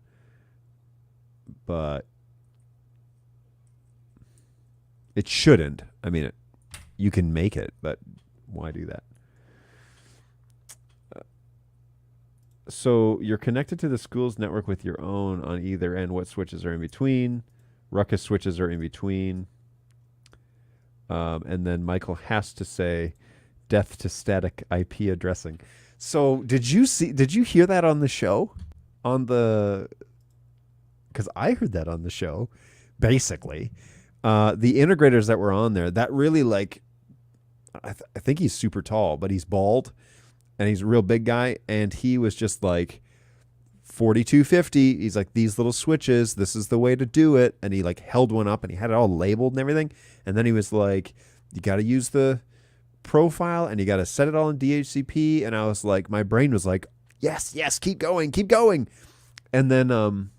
But it shouldn't. I mean, you can make it, but why do that? So you're connected to the school's network with your own on either end. What switches are in between? Ruckus switches are in between. And then Michael has to say, death to static IP addressing. So did you hear that on the show? Because I heard that on the show, basically. The integrators that were on there, that really I think he's super tall, but he's bald and he's a real big guy. And he was just like 4250. He's like, these little switches, this is the way to do it. And he held one up and he had it all labeled and everything. And then he was like, you got to use the profile and you got to set it all in DHCP. And I was like, my brain was like, yes, keep going. And then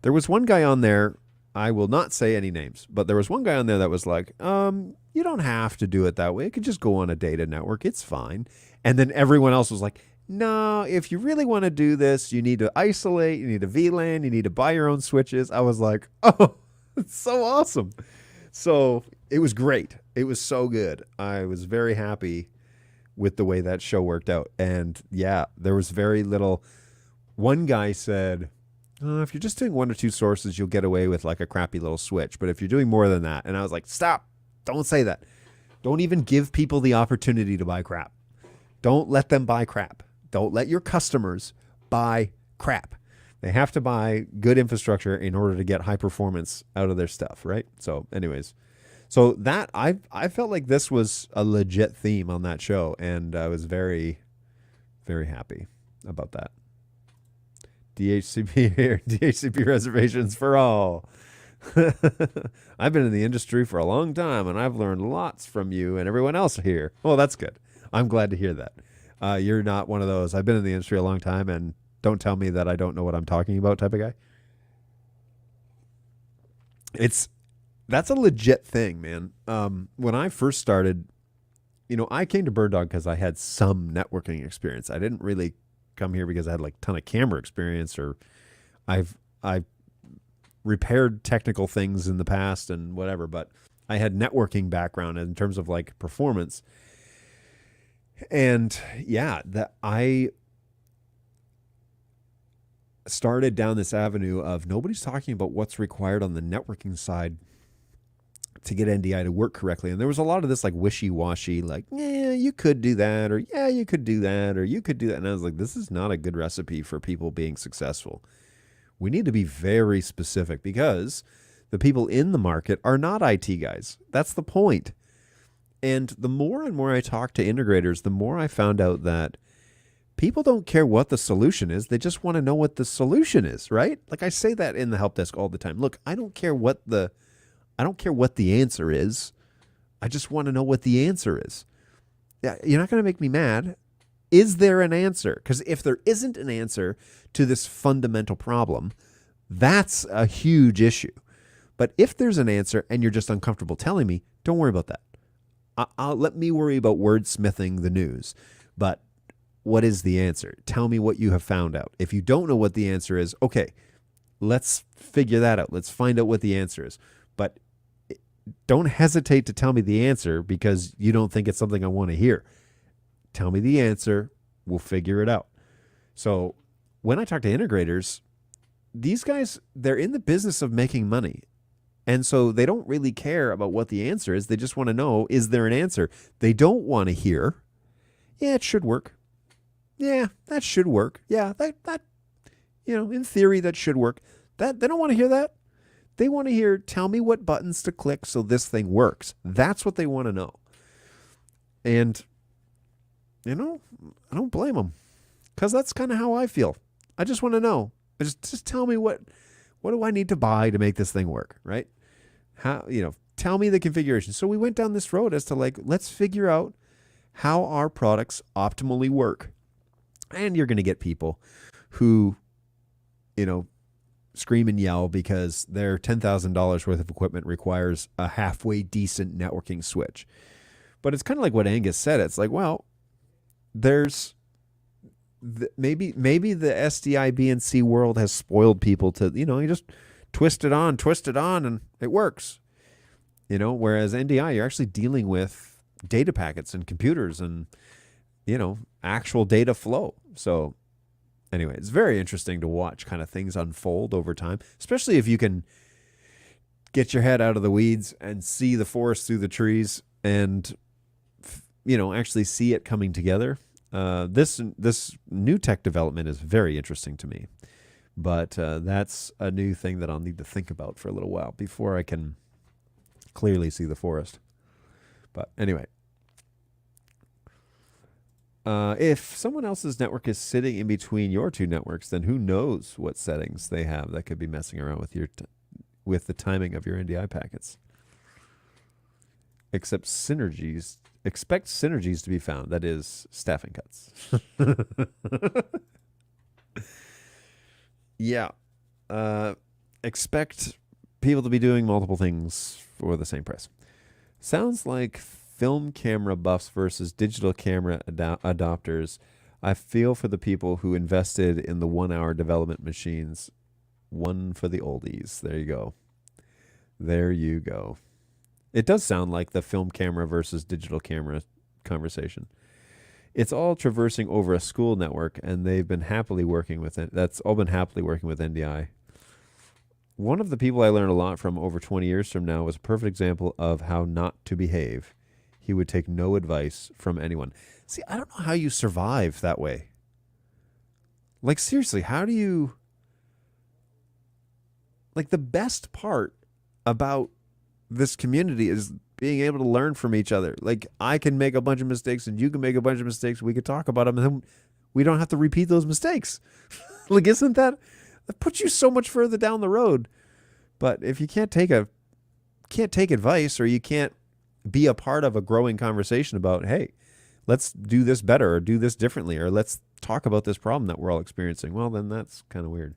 there was one guy on there, I will not say any names, but there was one guy on there that was like, you don't have to do it that way. It could just go on a data network. It's fine. And then everyone else was like, no, if you really want to do this, you need to isolate, you need a VLAN, you need to buy your own switches. I was like, oh, it's so awesome. So it was great. It was so good. I was very happy with the way that show worked out. And yeah, there was very little. One guy said, if you're just doing one or two sources, you'll get away with a crappy little switch. But if you're doing more than that, and I was like, stop, don't say that. Don't even give people the opportunity to buy crap. Don't let them buy crap. Don't let your customers buy crap. They have to buy good infrastructure in order to get high performance out of their stuff, right? So anyways, so that I felt like this was a legit theme on that show, and I was very, very happy about that. DHCP here, DHCP reservations for all. I've been in the industry for a long time, and I've learned lots from you and everyone else here. Well, that's good. I'm glad to hear that. You're not one of those, I've been in the industry a long time, and don't tell me that I don't know what I'm talking about type of guy. That's a legit thing, man. When I first started, I came to Bird Dog because I had some networking experience. I didn't really come here because I had a ton of camera experience, or I've repaired technical things in the past and whatever, but I had networking background in terms of performance. And yeah, that I started down this avenue of nobody's talking about what's required on the networking side to get NDI to work correctly. And there was a lot of this wishy-washy, yeah, you could do that, or yeah, you could do that, or you could do that. And I was like, this is not a good recipe for people being successful. We need to be very specific because the people in the market are not IT guys. That's the point. And the more and more I talk to integrators, the more I found out that people don't care what the solution is. They just want to know what the solution is, right? I say that in the help desk all the time. Look, I don't care what the answer is. I just want to know what the answer is. Yeah, you're not going to make me mad. Is there an answer? Because if there isn't an answer to this fundamental problem, that's a huge issue. But if there's an answer and you're just uncomfortable telling me, don't worry about that. Let me worry about wordsmithing the news. But what is the answer? Tell me what you have found out. If you don't know what the answer is, okay, let's figure that out. Let's find out what the answer is. But don't hesitate to tell me the answer because you don't think it's something I want to hear. Tell me the answer. We'll figure it out. So when I talk to integrators, these guys, they're in the business of making money. And so they don't really care about what the answer is. They just want to know, is there an answer? They don't want to hear, yeah, it should work. Yeah, that should work. Yeah, that in theory, that should work. That they don't want to hear that. They want to hear, tell me what buttons to click so this thing works. That's what they want to know. And, I don't blame them because that's kind of how I feel. I just want to know. Just tell me what do I need to buy to make this thing work, right? How, tell me the configuration. So we went down this road as to let's figure out how our products optimally work. And you're going to get people who, scream and yell because their $10,000 worth of equipment requires a halfway decent networking switch. But it's kind of like what Angus said. It's like, well, there's maybe the SDI BNC world has spoiled people to, you just twist it on, and it works. Whereas NDI, you're actually dealing with data packets and computers and, actual data flow. So anyway, it's very interesting to watch kind of things unfold over time, especially if you can get your head out of the weeds and see the forest through the trees and, actually see it coming together. This new tech development is very interesting to me, but that's a new thing that I'll need to think about for a little while before I can clearly see the forest. But anyway, if someone else's network is sitting in between your two networks, then who knows what settings they have that could be messing around with with the timing of your NDI packets. Expect synergies to be found. That is staffing cuts. Yeah. Expect people to be doing multiple things for the same price. Sounds like film camera buffs versus digital camera adopters. I feel for the people who invested in the 1 hour development machines. One for the oldies. There you go. It does sound like the film camera versus digital camera conversation. It's all traversing over a school network, and they've been happily working with it. That's all been happily working with NDI. One of the people I learned a lot from over 20 years from now was a perfect example of how not to behave. He would take no advice from anyone. See, I don't know how you survive that way. Like, seriously, how do you... Like, the best part about this community is being able to learn from each other. Like, I can make a bunch of mistakes and you can make a bunch of mistakes. We could talk about them and then we don't have to repeat those mistakes. Like, isn't that puts you so much further down the road? But if you can't take advice, or you can't be a part of a growing conversation about, hey, let's do this better or do this differently, or let's talk about this problem that we're all experiencing, well, then that's kind of weird.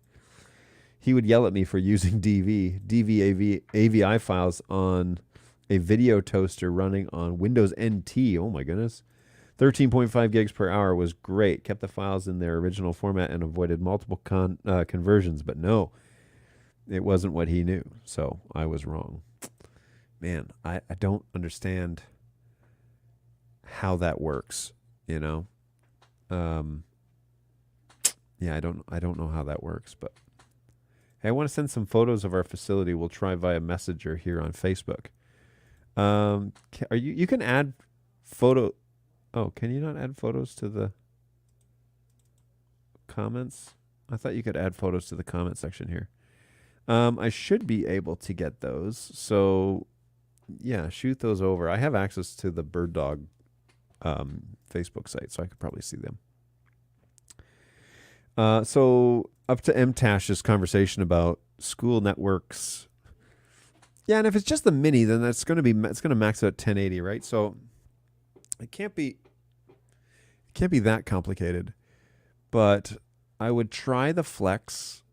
He would yell at me for using DV AVI files on a video toaster running on Windows NT. Oh my goodness. 13.5 gigs per hour was great. Kept the files in their original format and avoided multiple conversions. But no, it wasn't what he knew. So I was wrong. Man, I don't understand how that works, Yeah, I don't know how that works, but hey, I want to send some photos of our facility. We'll try via Messenger here on Facebook. You can add photo. Oh, can you not add photos to the comments? I thought you could add photos to the comment section here. I should be able to get those. So yeah, shoot those over. I have access to the Bird Dog Facebook site, so I could probably see them. So up to MTash's conversation about school networks. Yeah, and if it's just the mini, then it's going to max out at 1080, right? So it can't be that complicated. But I would try the Flex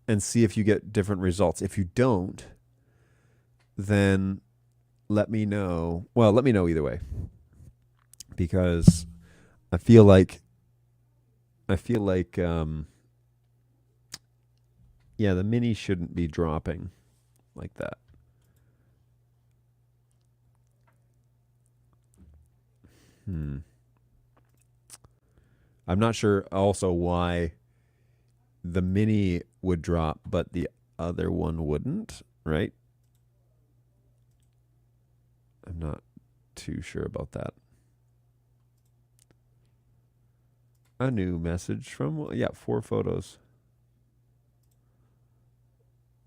and see if you get different results. If you don't, then let me know. Well, let me know either way, because I feel like yeah, the mini shouldn't be dropping like that. I'm not sure also why the mini would drop, but the other one wouldn't, right? I'm not too sure about that. A new message from, yeah, 4 photos.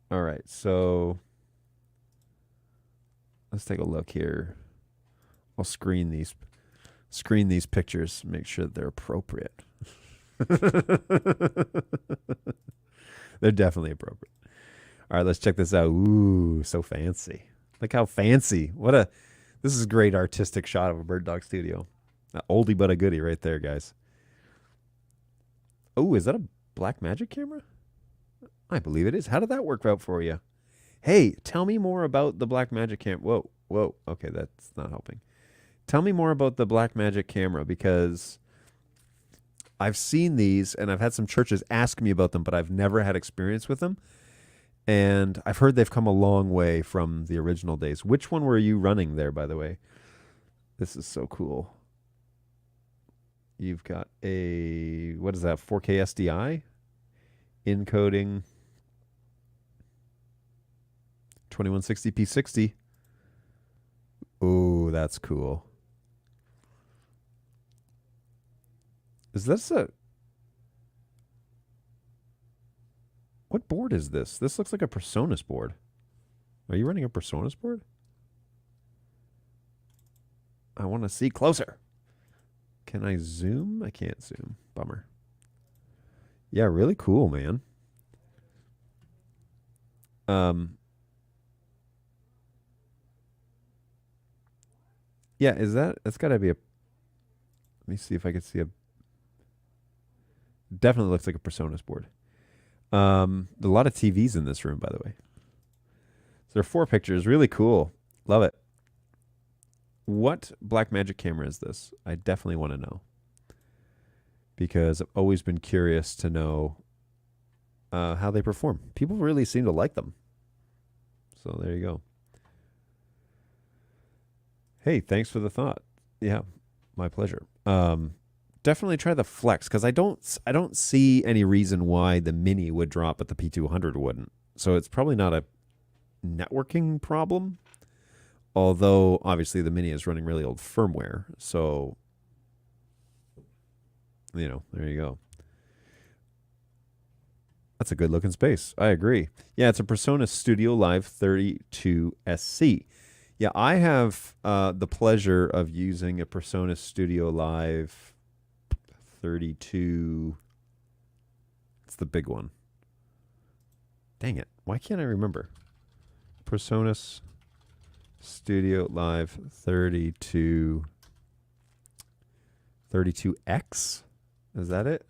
All right, so let's take a look here. I'll screen these pictures, make sure that they're appropriate. They're definitely appropriate. All right, let's check this out. Ooh, so fancy. Look how fancy. This is a great artistic shot of a Bird Dog studio. Oldie but a goodie right there, guys. Oh, is that a Black Magic camera? I believe it is. How did that work out for you? Hey, tell me more about the Black Magic camera. Whoa, whoa. Okay, that's not helping. Tell me more about the Black Magic camera, because I've seen these and I've had some churches ask me about them, but I've never had experience with them. And I've heard they've come a long way from the original days. Which one were you running there, by the way? This is so cool. You've got a, what is that, 4K SDI? Encoding 2160p60. Oh, that's cool. Is this a... What board is this? This looks like a Presonus board. Are you running a Presonus board? I want to see closer. Can I zoom? I can't zoom. Bummer. Yeah, really cool, man. Yeah, is that's got to be a... Let me see if I can see a... Definitely looks like a Presonus board. A lot of TVs in this room, by the way. So there are 4 pictures. Really cool. Love it. What Blackmagic camera is this? I definitely want to know, because I've always been curious to know how they perform. People really seem to like them. So there you go. Hey, thanks for the thought. Yeah, my pleasure. Definitely try the Flex, because I don't see any reason why the Mini would drop but the P200 wouldn't. So it's probably not a networking problem. Although obviously the Mini is running really old firmware, so you know, there you go. That's a good looking space. I agree. Yeah, it's a Presonus Studio Live 32 SC. Yeah, I have the pleasure of using a Presonus Studio Live 32. It's the big one. Dang it. Why can't I remember? Presonus Studio Live 32. 32X? Is that it?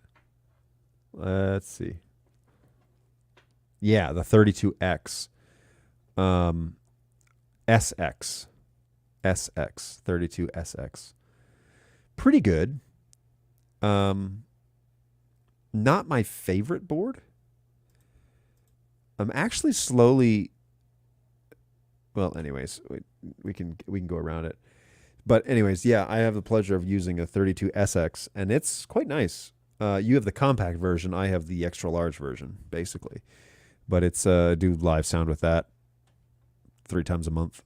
Let's see. Yeah, the 32X. SX. SX. 32SX. Pretty good. Not my favorite board. I'm actually slowly... Well, anyways, we can go around it. But anyways, yeah, I have the pleasure of using a 32SX, and it's quite nice. You have the compact version. I have the extra large version, basically. But it's do live sound with that 3 times a month.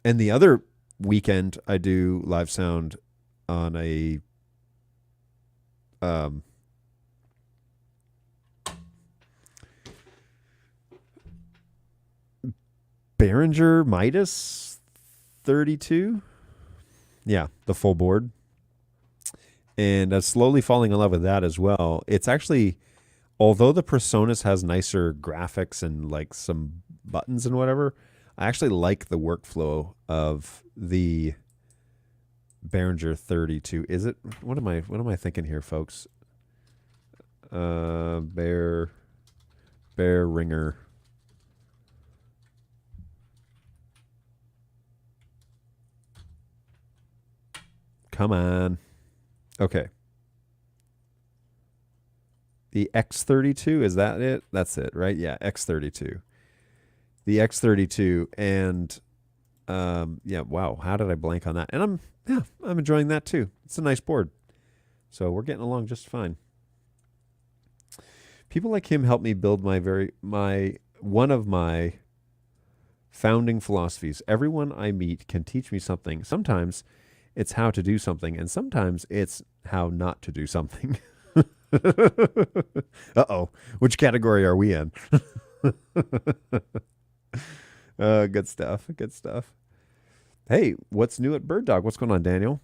And the other weekend, I do live sound on a Behringer Midas 32. Yeah, the full board. And I'm slowly falling in love with that as well. It's actually, although the Presonus has nicer graphics and like some buttons and whatever, I actually like the workflow of the Behringer 32. Is it? What am I thinking here, folks? Behringer. Come on. Okay. The X32, is that it? That's it, right? Yeah, X32. The X32, and yeah, wow, how did I blank on that? And I'm enjoying that too. It's a nice board. So we're getting along just fine. People like him help me build one of my founding philosophies. Everyone I meet can teach me something. Sometimes it's how to do something, and sometimes it's how not to do something. Uh-oh. Which category are we in? Good stuff. Good stuff. Hey, what's new at Bird Dog? What's going on, Daniel?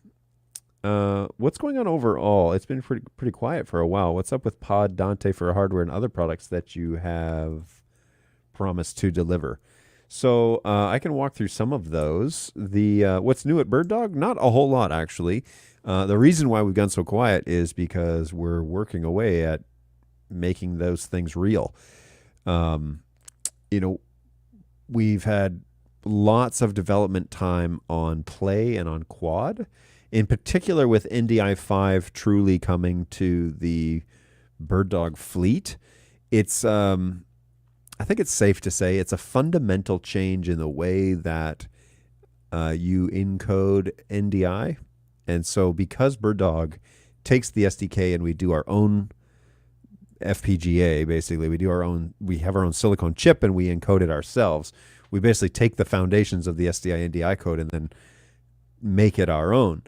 What's going on overall? It's been pretty quiet for a while. What's up with Pod, Dante for hardware, and other products that you have promised to deliver? So I can walk through some of those. The what's new at Bird Dog? Not a whole lot, actually. The reason why we've gone so quiet is because we're working away at making those things real. Um, you know, we've had lots of development time on Play and on Quad, in particular with NDI 5 truly coming to the Bird Dog fleet. It's I think it's safe to say it's a fundamental change in the way that you encode NDI. And so because Bird Dog takes the SDK and we do our own FPGA, basically, we have our own silicon chip and we encode it ourselves. We basically take the foundations of the SDI NDI code and then make it our own.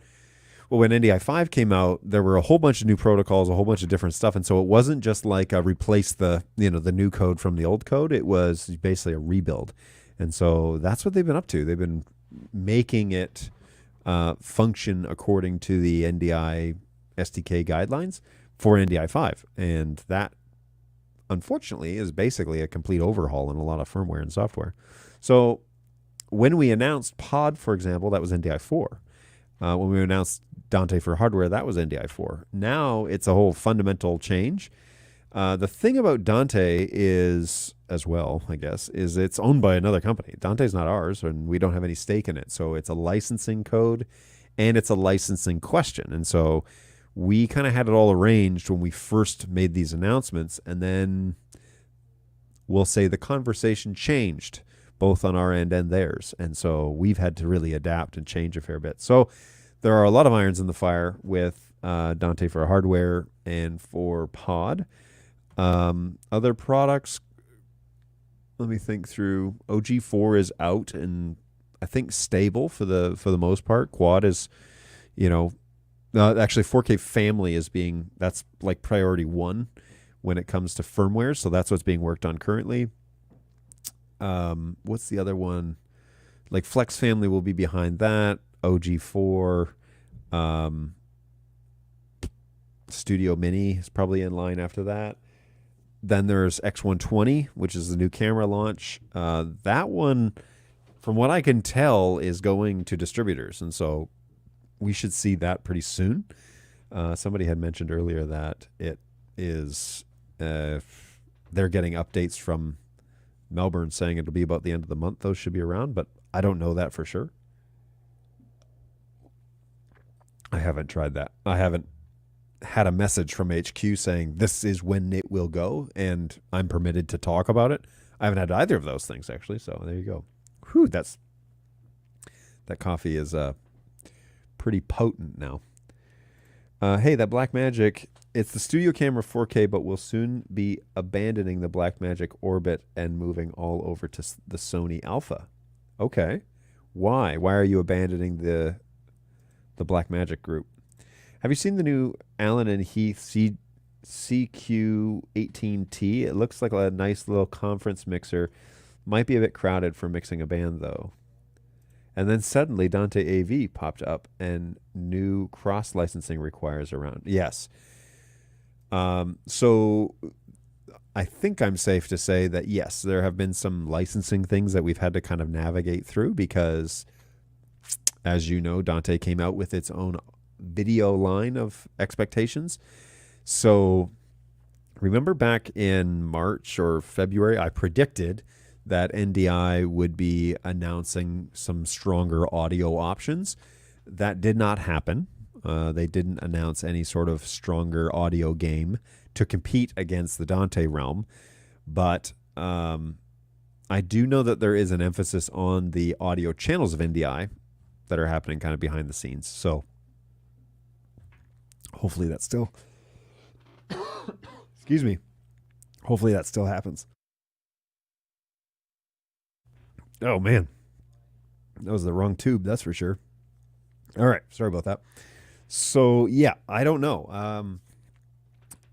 Well, when NDI 5 came out, there were a whole bunch of new protocols, a whole bunch of different stuff. And so it wasn't just like replace the new code from the old code. It was basically a rebuild. And so that's what they've been up to. They've been making it function according to the NDI SDK guidelines for NDI 5. And that, unfortunately, is basically a complete overhaul in a lot of firmware and software. So when we announced Pod, for example, that was NDI 4. When we announced Dante for hardware, that was NDI 4. Now it's a whole fundamental change. The thing about Dante is, as well, I guess, is it's owned by another company. Dante's not ours, and we don't have any stake in it. So it's a licensing code, and it's a licensing question. And so we kind of had it all arranged when we first made these announcements, and then we'll say the conversation changed, both on our end and theirs. And so we've had to really adapt and change a fair bit. So there are a lot of irons in the fire with Dante for hardware and for Pod. Other products, let me think through. OG4 is out and I think stable for the most part. Quad is, actually 4K family that's like priority 1 when it comes to firmware. So that's what's being worked on currently. What's the other one? Like Flex family will be behind that. OG4, Studio Mini is probably in line after that. Then there's X120, which is the new camera launch. That one, from what I can tell, is going to distributors. And so we should see that pretty soon. Somebody had mentioned earlier that it is, they're getting updates from Melbourne saying it'll be about the end of the month. Those should be around, but I don't know that for sure. I haven't tried that. I haven't had a message from HQ saying this is when it will go, and I'm permitted to talk about it. I haven't had either of those things, actually, so there you go. Whew, that coffee is pretty potent now. Hey, that Blackmagic, it's the studio camera 4K, but we'll soon be abandoning the Blackmagic Orbit and moving all over to the Sony Alpha. Okay. Why? Why are you abandoning the Blackmagic group? Have you seen the new Allen and Heath CQ18T? It looks like a nice little conference mixer. Might be a bit crowded for mixing a band, though. And then suddenly Dante AV popped up and new cross-licensing requires around. Yes. So I think I'm safe to say that, yes, there have been some licensing things that we've had to kind of navigate through because, as you know, Dante came out with its own video line of expectations. So remember back in March or February, I predicted that NDI would be announcing some stronger audio options. That did not happen. They didn't announce any sort of stronger audio game to compete against the Dante realm. But I do know that there is an emphasis on the audio channels of NDI that are happening kind of behind the scenes. So hopefully that still... Excuse me. Hopefully that still happens. Oh, man. That was the wrong tube, that's for sure. All right. Sorry about that. So, yeah, I don't know.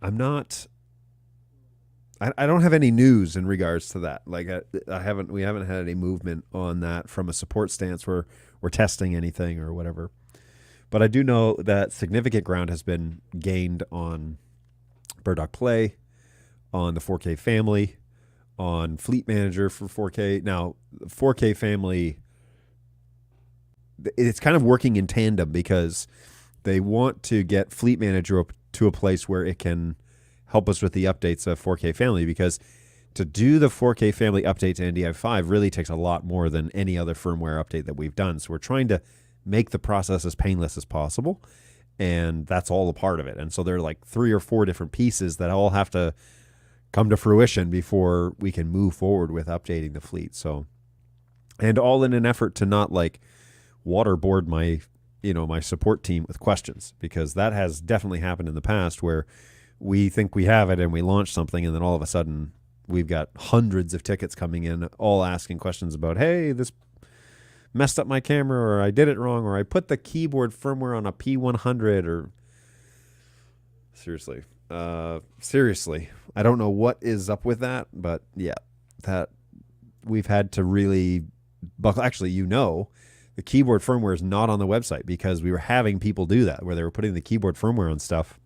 I'm not... I don't have any news in regards to that. Like, we haven't had any movement on that from a support stance where we're testing anything or whatever. But I do know that significant ground has been gained on Bird Dog Play, on the 4K family, on Fleet Manager for 4K. Now, 4K family, it's kind of working in tandem because they want to get Fleet Manager up to a place where it can help us with the updates of 4K Family, because to do the 4K Family update to NDI5 really takes a lot more than any other firmware update that we've done. So we're trying to make the process as painless as possible, and that's all a part of it. And so there are like 3 or 4 different pieces that all have to come to fruition before we can move forward with updating the fleet. So, and all in an effort to not like waterboard my my support team with questions, because that has definitely happened in the past where we think we have it and we launch something, and then all of a sudden we've got hundreds of tickets coming in all asking questions about, hey, this messed up my camera, or I did it wrong, or I put the keyboard firmware on a P100, or seriously, I don't know what is up with that, but yeah, that we've had to really buckle. Actually, the keyboard firmware is not on the website because we were having people do that, where they were putting the keyboard firmware on stuff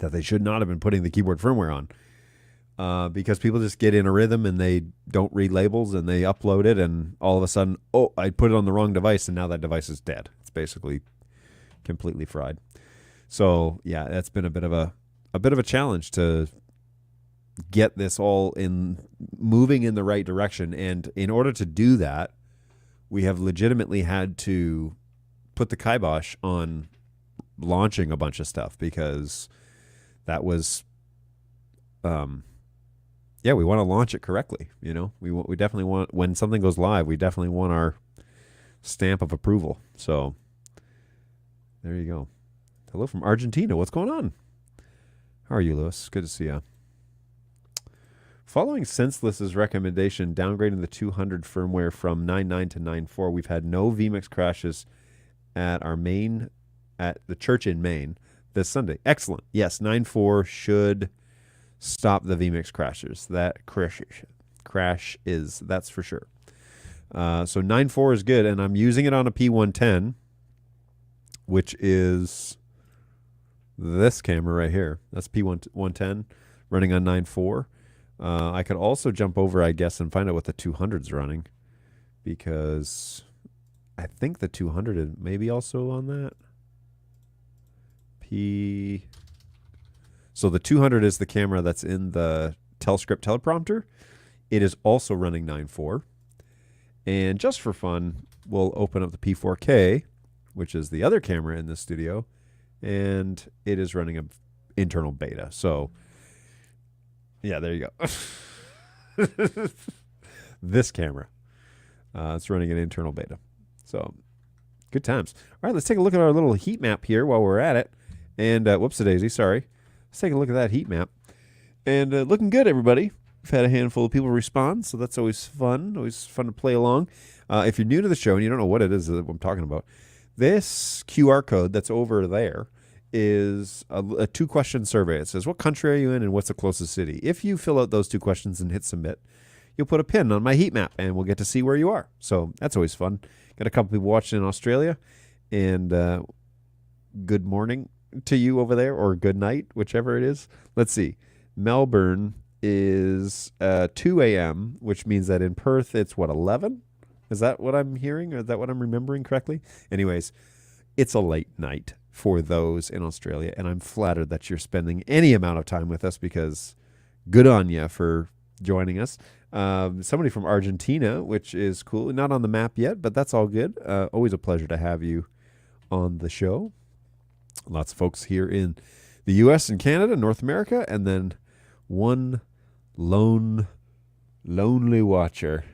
that they should not have been putting the keyboard firmware on, because people just get in a rhythm and they don't read labels and they upload it, and all of a sudden, oh, I put it on the wrong device, and now that device is dead. It's basically completely fried. So yeah, that's been a bit of a challenge to get this all moving in the right direction. And in order to do that, we have legitimately had to put the kibosh on launching a bunch of stuff, because that was, we want to launch it correctly. We definitely want, when something goes live, we definitely want our stamp of approval. So there you go. Hello from Argentina. What's going on? How are you, Lewis? Good to see you. Following Senseless's recommendation, downgrading the 200 firmware from 9.9 to 9.4, we've had no vMix crashes at the church in Maine this Sunday. Excellent. Yes, 9.4 should stop the vMix crashes. That's for sure. So 9.4 is good, and I'm using it on a P110, which is this camera right here. That's P110 running on 9.4. I could also jump over, I guess, and find out what the 200's running, because I think the 200 is maybe also on that. So the 200 is the camera that's in the Telscript teleprompter. It is also running 9.4. And just for fun, we'll open up the P4K, which is the other camera in the studio, and it is running an internal beta. So yeah, there you go. This camera. It's running an internal beta. So good times. All right, let's take a look at our little heat map here while we're at it. And whoops-a-daisy, sorry. Let's take a look at that heat map. And looking good, everybody. We've had a handful of people respond, so that's always fun. Always fun to play along. If you're new to the show and you don't know what it is that I'm talking about, this QR code that's over there is a 2-question survey. It says, what country are you in and what's the closest city? If you fill out those 2 questions and hit submit, you'll put a pin on my heat map, and we'll get to see where you are. So that's always fun. Got a couple people watching in Australia, and good morning to you over there, or good night, whichever it is. Let's see. Melbourne is 2 a.m., which means that in Perth it's, 11? Is that what I'm hearing? Or is that what I'm remembering correctly? Anyways, it's a late night for those in Australia, and I'm flattered that you're spending any amount of time with us, because good on you for joining us. Somebody from Argentina, which is cool. Not on the map yet, but that's all good. Always a pleasure to have you on the show. Lots of folks here in the U.S. and Canada, North America, and then one lonely watcher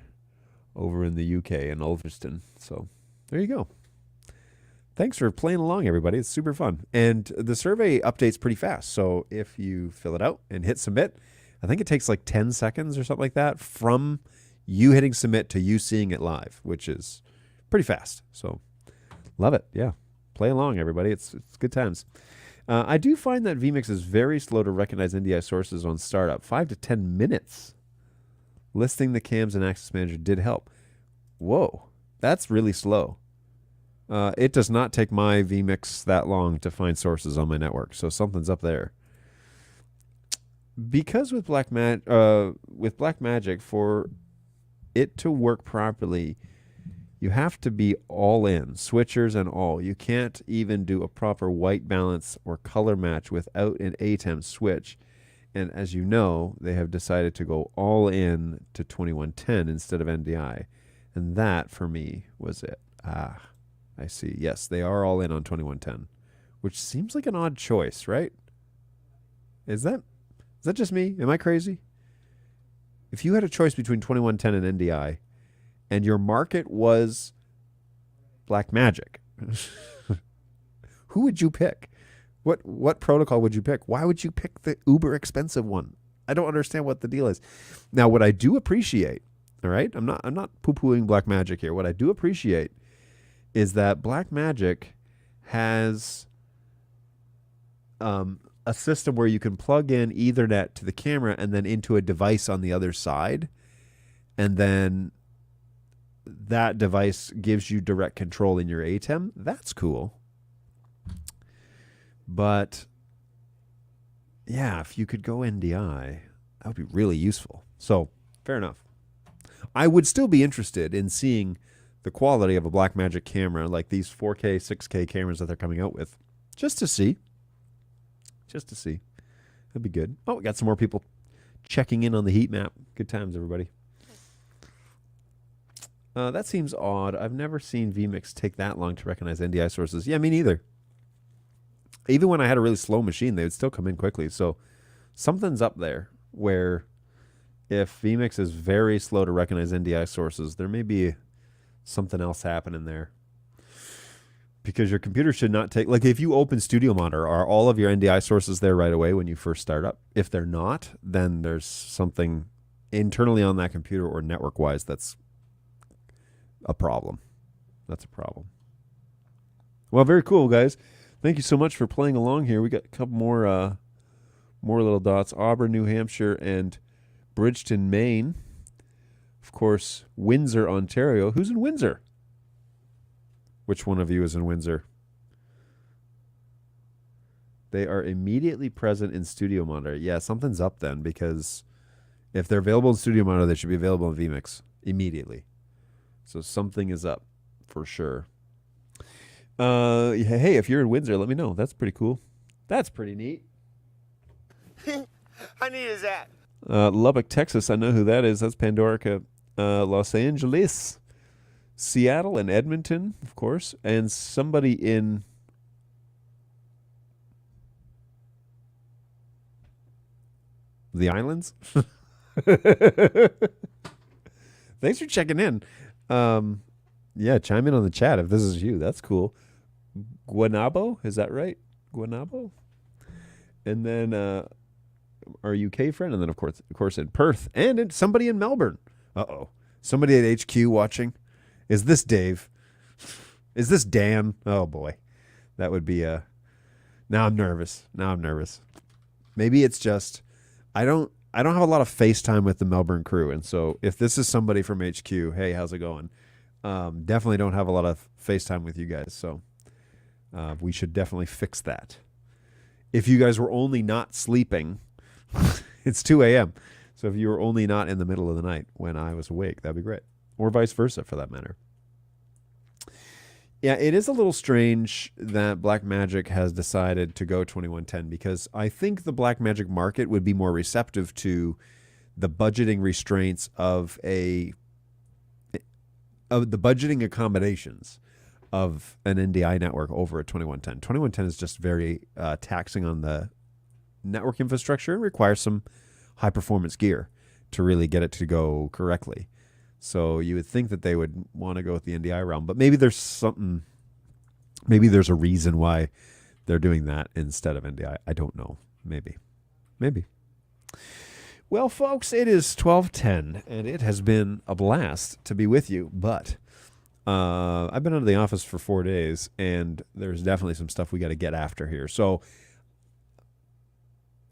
over in the U.K. in Ulverston. So there you go. Thanks for playing along, everybody. It's super fun. And the survey updates pretty fast. So if you fill it out and hit submit, I think it takes like 10 seconds or something like that from you hitting submit to you seeing it live, which is pretty fast. So love it. Yeah. Play along, everybody. It's good times. I do find that vMix is very slow to recognize NDI sources on startup. 5 to 10 minutes. Listing the cams in Access Manager did help. Whoa. That's really slow. It does not take my vMix that long to find sources on my network, so something's up there. Because with Blackmagic, for it to work properly, You have to be all in, switchers and all. You can't even do a proper white balance or color match without an ATEM switch. And as you know, they have decided to go all in to 2110 instead of NDI. And that, for me, was it. Ah, I see. Yes, they are all in on 2110, which seems like an odd choice, right? Is that just me? Am I crazy? If you had a choice between 2110 and NDI, and your market was Blackmagic, who would you pick? What protocol would you pick? Why would you pick the uber expensive one? I don't understand what the deal is. Now, what I do appreciate, all right, I'm not poo-pooing Blackmagic here. What I do appreciate is that Blackmagic has a system where you can plug in Ethernet to the camera and then into a device on the other side, and then that device gives you direct control in your ATEM. That's cool. But yeah, if you could go NDI, that would be really useful. So fair enough. I would still be interested in seeing the quality of a Blackmagic camera, like these 4K, 6K cameras that they're coming out with, just to see. That'd be good. Oh, we got some more people checking in on the heat map. Good times, everybody. That seems odd. I've never seen vMix take that long to recognize NDI sources. Yeah, me neither. Even when I had a really slow machine, they would still come in quickly. So something's up there where if vMix is very slow to recognize NDI sources, there may be something else happening there. Because your computer should not take, like if you open Studio Monitor, are all of your NDI sources there right away when you first start up? If they're not, then there's something internally on that computer or network-wise that's a problem. That's a problem. Well, very cool, guys. Thank you so much for playing along here. We got a couple more little dots. Auburn, New Hampshire, and Bridgeton, Maine. Of course, Windsor, Ontario. Who's in Windsor? Which one of you is in Windsor? They are immediately present in Studio Monitor. Yeah, something's up then, because if they're available in Studio Monitor, they should be available in vMix immediately. So something is up for sure. Hey, if you're in Windsor, let me know. That's pretty cool. That's pretty neat. How neat is that? Lubbock, Texas. I know who that is. That's Pandorica. Los Angeles, Seattle, and Edmonton, of course. And somebody in the islands. Thanks for checking in. Yeah, chime in on the chat if this is you. That's cool. Guanabo, is that right? Guanabo? And then our UK friend, and then of course in Perth, and somebody in Melbourne. Uh-oh. Somebody at HQ watching. Is this Dave? Is this Dan? Oh boy. That would be now I'm nervous. Maybe it's just I don't have a lot of FaceTime with the Melbourne crew, and so if this is somebody from HQ, hey, how's it going? Definitely don't have a lot of FaceTime with you guys, so we should definitely fix that. If you guys were only not sleeping, it's 2 a.m., so if you were only not in the middle of the night when I was awake, that'd be great. Or vice versa, for that matter. Yeah, it is a little strange that Blackmagic has decided to go 2110, because I think the Blackmagic market would be more receptive to the budgeting restraints of the budgeting accommodations of an NDI network over a 2110. 2110 is just very taxing on the network infrastructure and requires some high-performance gear to really get it to go correctly. So you would think that they would want to go with the NDI realm, but maybe there's a reason why they're doing that instead of NDI. I don't know. Maybe. Well, folks, it is 12:10, and it has been a blast to be with you, but I've been out of the office for 4 days, and there's definitely some stuff we got to get after here. So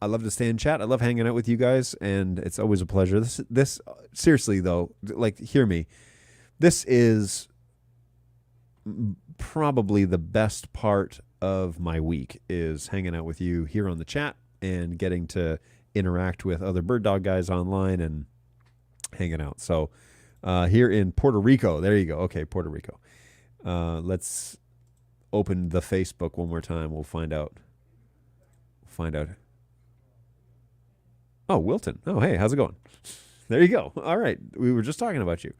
I love to stay in chat. I love hanging out with you guys, and it's always a pleasure. This seriously, though, like, hear me. This is probably the best part of my week, is hanging out with you here on the chat and getting to interact with other Bird Dog guys online and hanging out. So here in Puerto Rico. There you go. Okay, Puerto Rico. Let's open the Facebook one more time. We'll find out. Oh, Wilton. Oh, hey, how's it going? There you go. All right. We were just talking about you.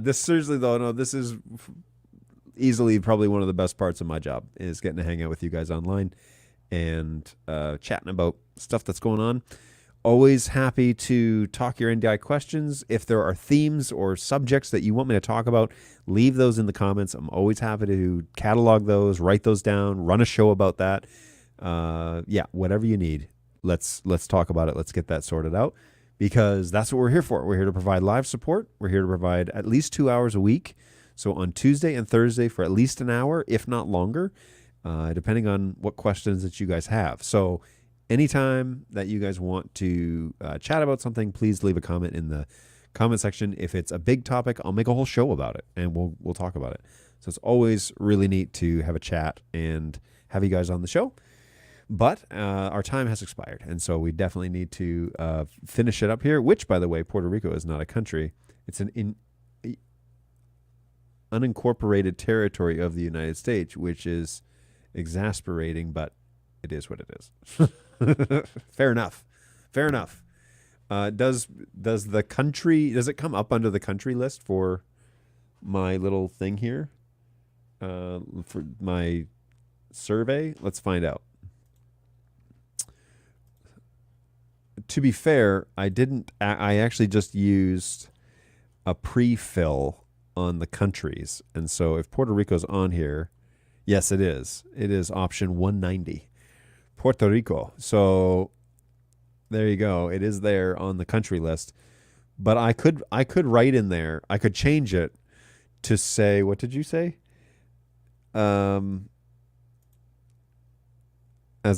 This seriously though, no, this is easily probably one of the best parts of my job is getting to hang out with you guys online and chatting about stuff that's going on. Always happy to talk your NDI questions. If there are themes or subjects that you want me to talk about, leave those in the comments. I'm always happy to catalog those, write those down, run a show about that. Yeah, whatever you need. Let's talk about it. Let's get that sorted out because that's what we're here for. We're here to provide live support. We're here to provide at least 2 hours a week. So on Tuesday and Thursday for at least an hour, if not longer, depending on what questions that you guys have. So anytime that you guys want to chat about something, please leave a comment in the comment section. If it's a big topic, I'll make a whole show about it and we'll talk about it. So it's always really neat to have a chat and have you guys on the show. But our time has expired, and so we definitely need to finish it up here, which, by the way, Puerto Rico is not a country. It's an unincorporated territory of the United States, which is exasperating, but it is what it is. Fair enough. Fair enough. Does the country, does it come up under the country list for my little thing here? For my survey? Let's find out. To be fair, I actually just used a pre-fill on the countries. And so if Puerto Rico's on here, yes, it is. It is option 190, Puerto Rico. So there you go. It is there on the country list. But I could write in there, I could change it to say, what did you say? As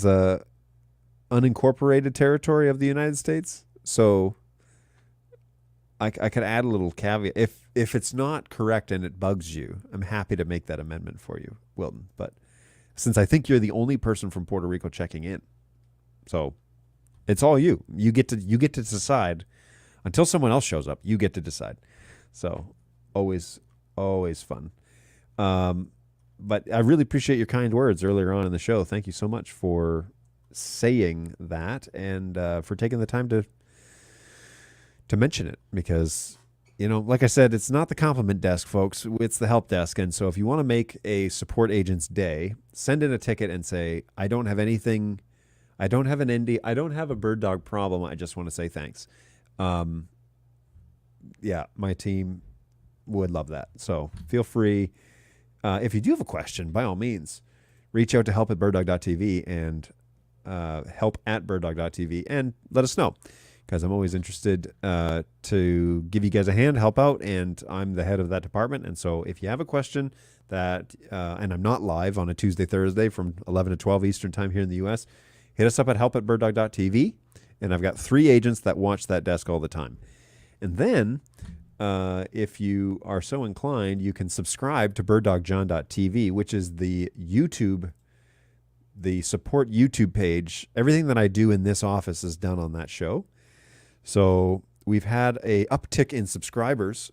a unincorporated territory of the United States. So I could add a little caveat. If it's not correct and it bugs you, I'm happy to make that amendment for you, Wilton. But since I think you're the only person from Puerto Rico checking in, so it's all you. You get to decide until someone else shows up. You get to decide. So always fun. But I really appreciate your kind words earlier on in the show. Thank you so much for saying that and for taking the time to mention it because, you know, like I said, it's not the compliment desk, folks. It's the help desk. And so if you want to make a support agent's day, send in a ticket and say, I don't have anything. I don't have an ND. I don't have a bird dog problem. I just want to say thanks. Yeah, my team would love that. So feel free. If you do have a question, by all means, reach out to help@birddog.tv and help@birddog.tv and let us know because I'm always interested to give you guys a hand, help out, and I'm the head of that department. And so if you have a question that, and I'm not live on a Tuesday, Thursday from 11 to 12 Eastern time here in the U.S., hit us up at help@birddog.tv, and I've got 3 agents that watch that desk all the time. And then if you are so inclined, you can subscribe to birddogjohn.tv, which is the support YouTube page. Everything that I do in this office is done on that show. So we've had a uptick in subscribers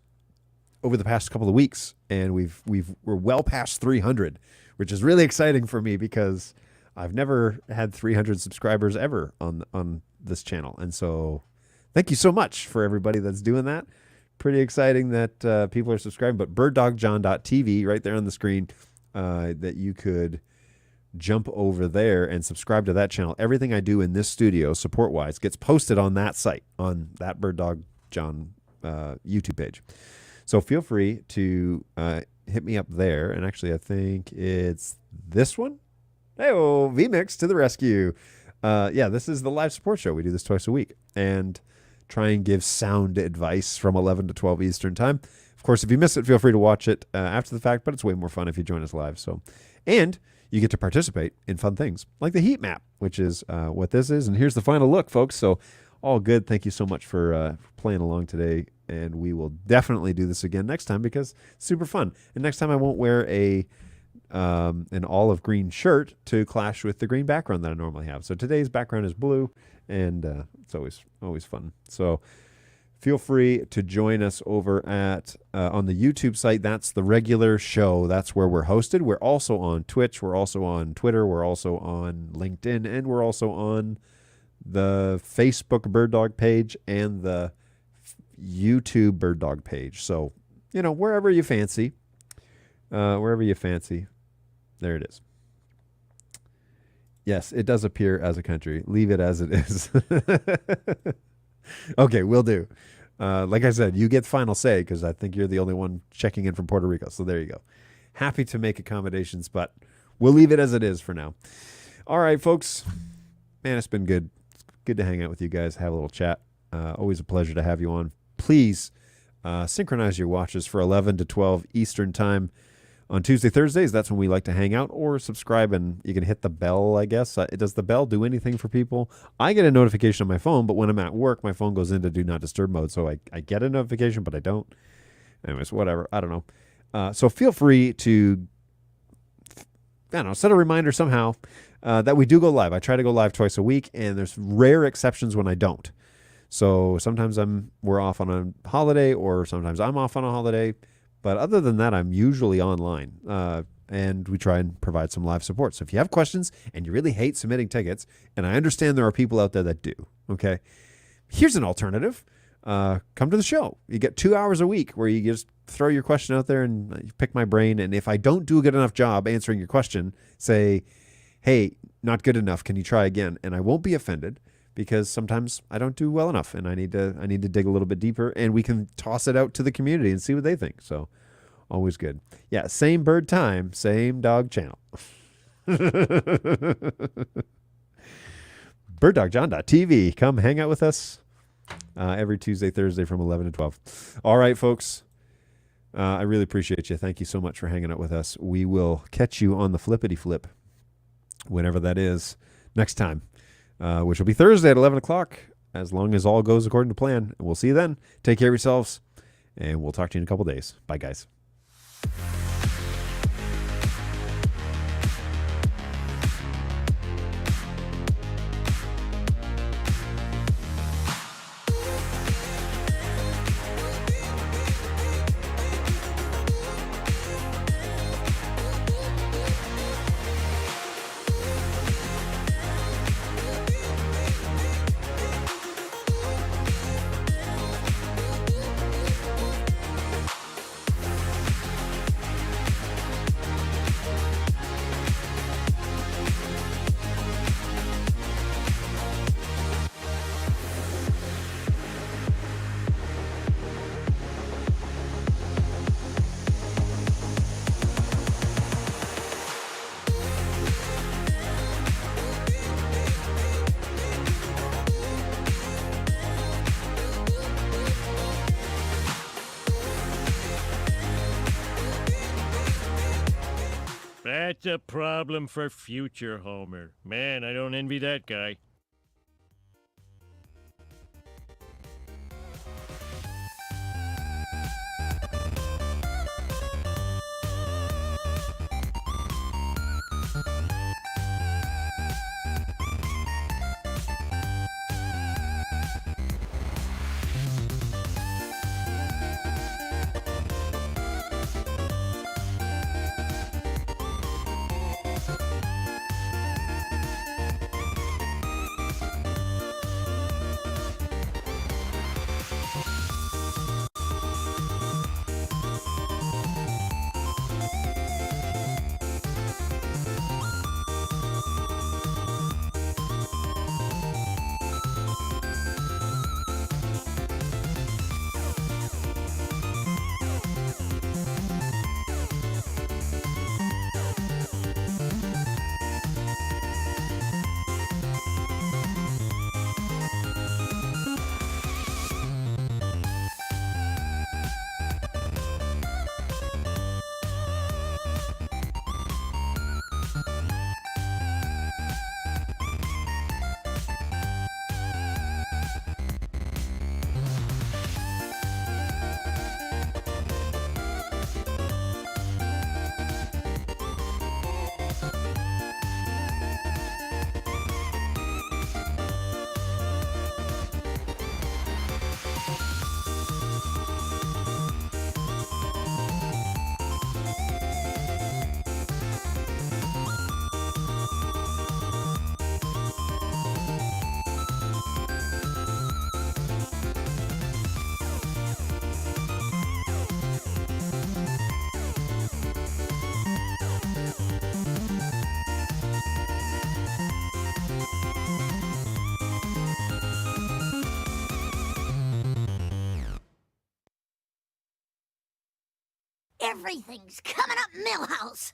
over the past couple of weeks, and we're well past 300, which is really exciting for me because I've never had 300 subscribers ever on this channel. And so thank you so much for everybody that's doing that. Pretty exciting that people are subscribing. But birddogjohn.tv right there on the screen, that you could jump over there and subscribe to that channel. Everything I do in this studio, support-wise, gets posted on that site, on that Bird Dog John YouTube page. So feel free to hit me up there. And actually, I think it's this one. Hey-oh, VMix to the rescue. Yeah, this is the live support show. We do this twice a week. And try and give sound advice from 11 to 12 Eastern time. Of course, if you miss it, feel free to watch it after the fact, but it's way more fun if you join us live. So, and you get to participate in fun things like the heat map, which is what this is. And here's the final look, folks. So all good. Thank you so much for playing along today. And we will definitely do this again next time because it's super fun. And next time I won't wear an olive green shirt to clash with the green background that I normally have. So today's background is blue, and it's always fun. So Feel free to join us over at on the YouTube site. That's the regular show. That's where we're hosted. We're also on Twitch. We're also on Twitter. We're also on LinkedIn. And we're also on the Facebook Bird Dog page and the YouTube Bird Dog page. So, wherever you fancy. Wherever you fancy. There it is. Yes, it does appear as a country. Leave it as it is. Okay, will do. Like I said, you get final say because I think you're the only one checking in from Puerto Rico. So there you go. Happy to make accommodations, but we'll leave it as it is for now. All right, folks. Man, it's been good. Good to hang out with you guys, have a little chat. Always a pleasure to have you on. Please synchronize your watches for 11 to 12 Eastern time on Tuesday, Thursdays. That's when we like to hang out, or subscribe and you can hit the bell, I guess. Does the bell do anything for people? I get a notification on my phone, but when I'm at work, my phone goes into do not disturb mode. So I get a notification, but I don't. Anyways, whatever. I don't know. So feel free to, set a reminder somehow that we do go live. I try to go live twice a week, and there's rare exceptions when I don't. So sometimes we're off on a holiday, or sometimes I'm off on a holiday. But other than that, I'm usually online, and we try and provide some live support. So if you have questions and you really hate submitting tickets, and I understand there are people out there that do, okay, here's an alternative. Come to the show. You get 2 hours a week where you just throw your question out there and you pick my brain. And if I don't do a good enough job answering your question, say, hey, not good enough. Can you try again? And I won't be offended, because sometimes I don't do well enough and I need to dig a little bit deeper, and we can toss it out to the community and see what they think. So always good. Yeah. Same bird time, same dog channel. BirdDogJohn.tv. Come hang out with us every Tuesday, Thursday from 11 to 12. All right, folks. I really appreciate you. Thank you so much for hanging out with us. We will catch you on the flippity flip, whenever that is, next time. Which will be Thursday at 11 o'clock, as long as all goes according to plan. And we'll see you then. Take care of yourselves, and we'll talk to you in a couple days. Bye, guys. That's a problem for future Homer. Man, I don't envy that guy. Everything's coming up Millhouse.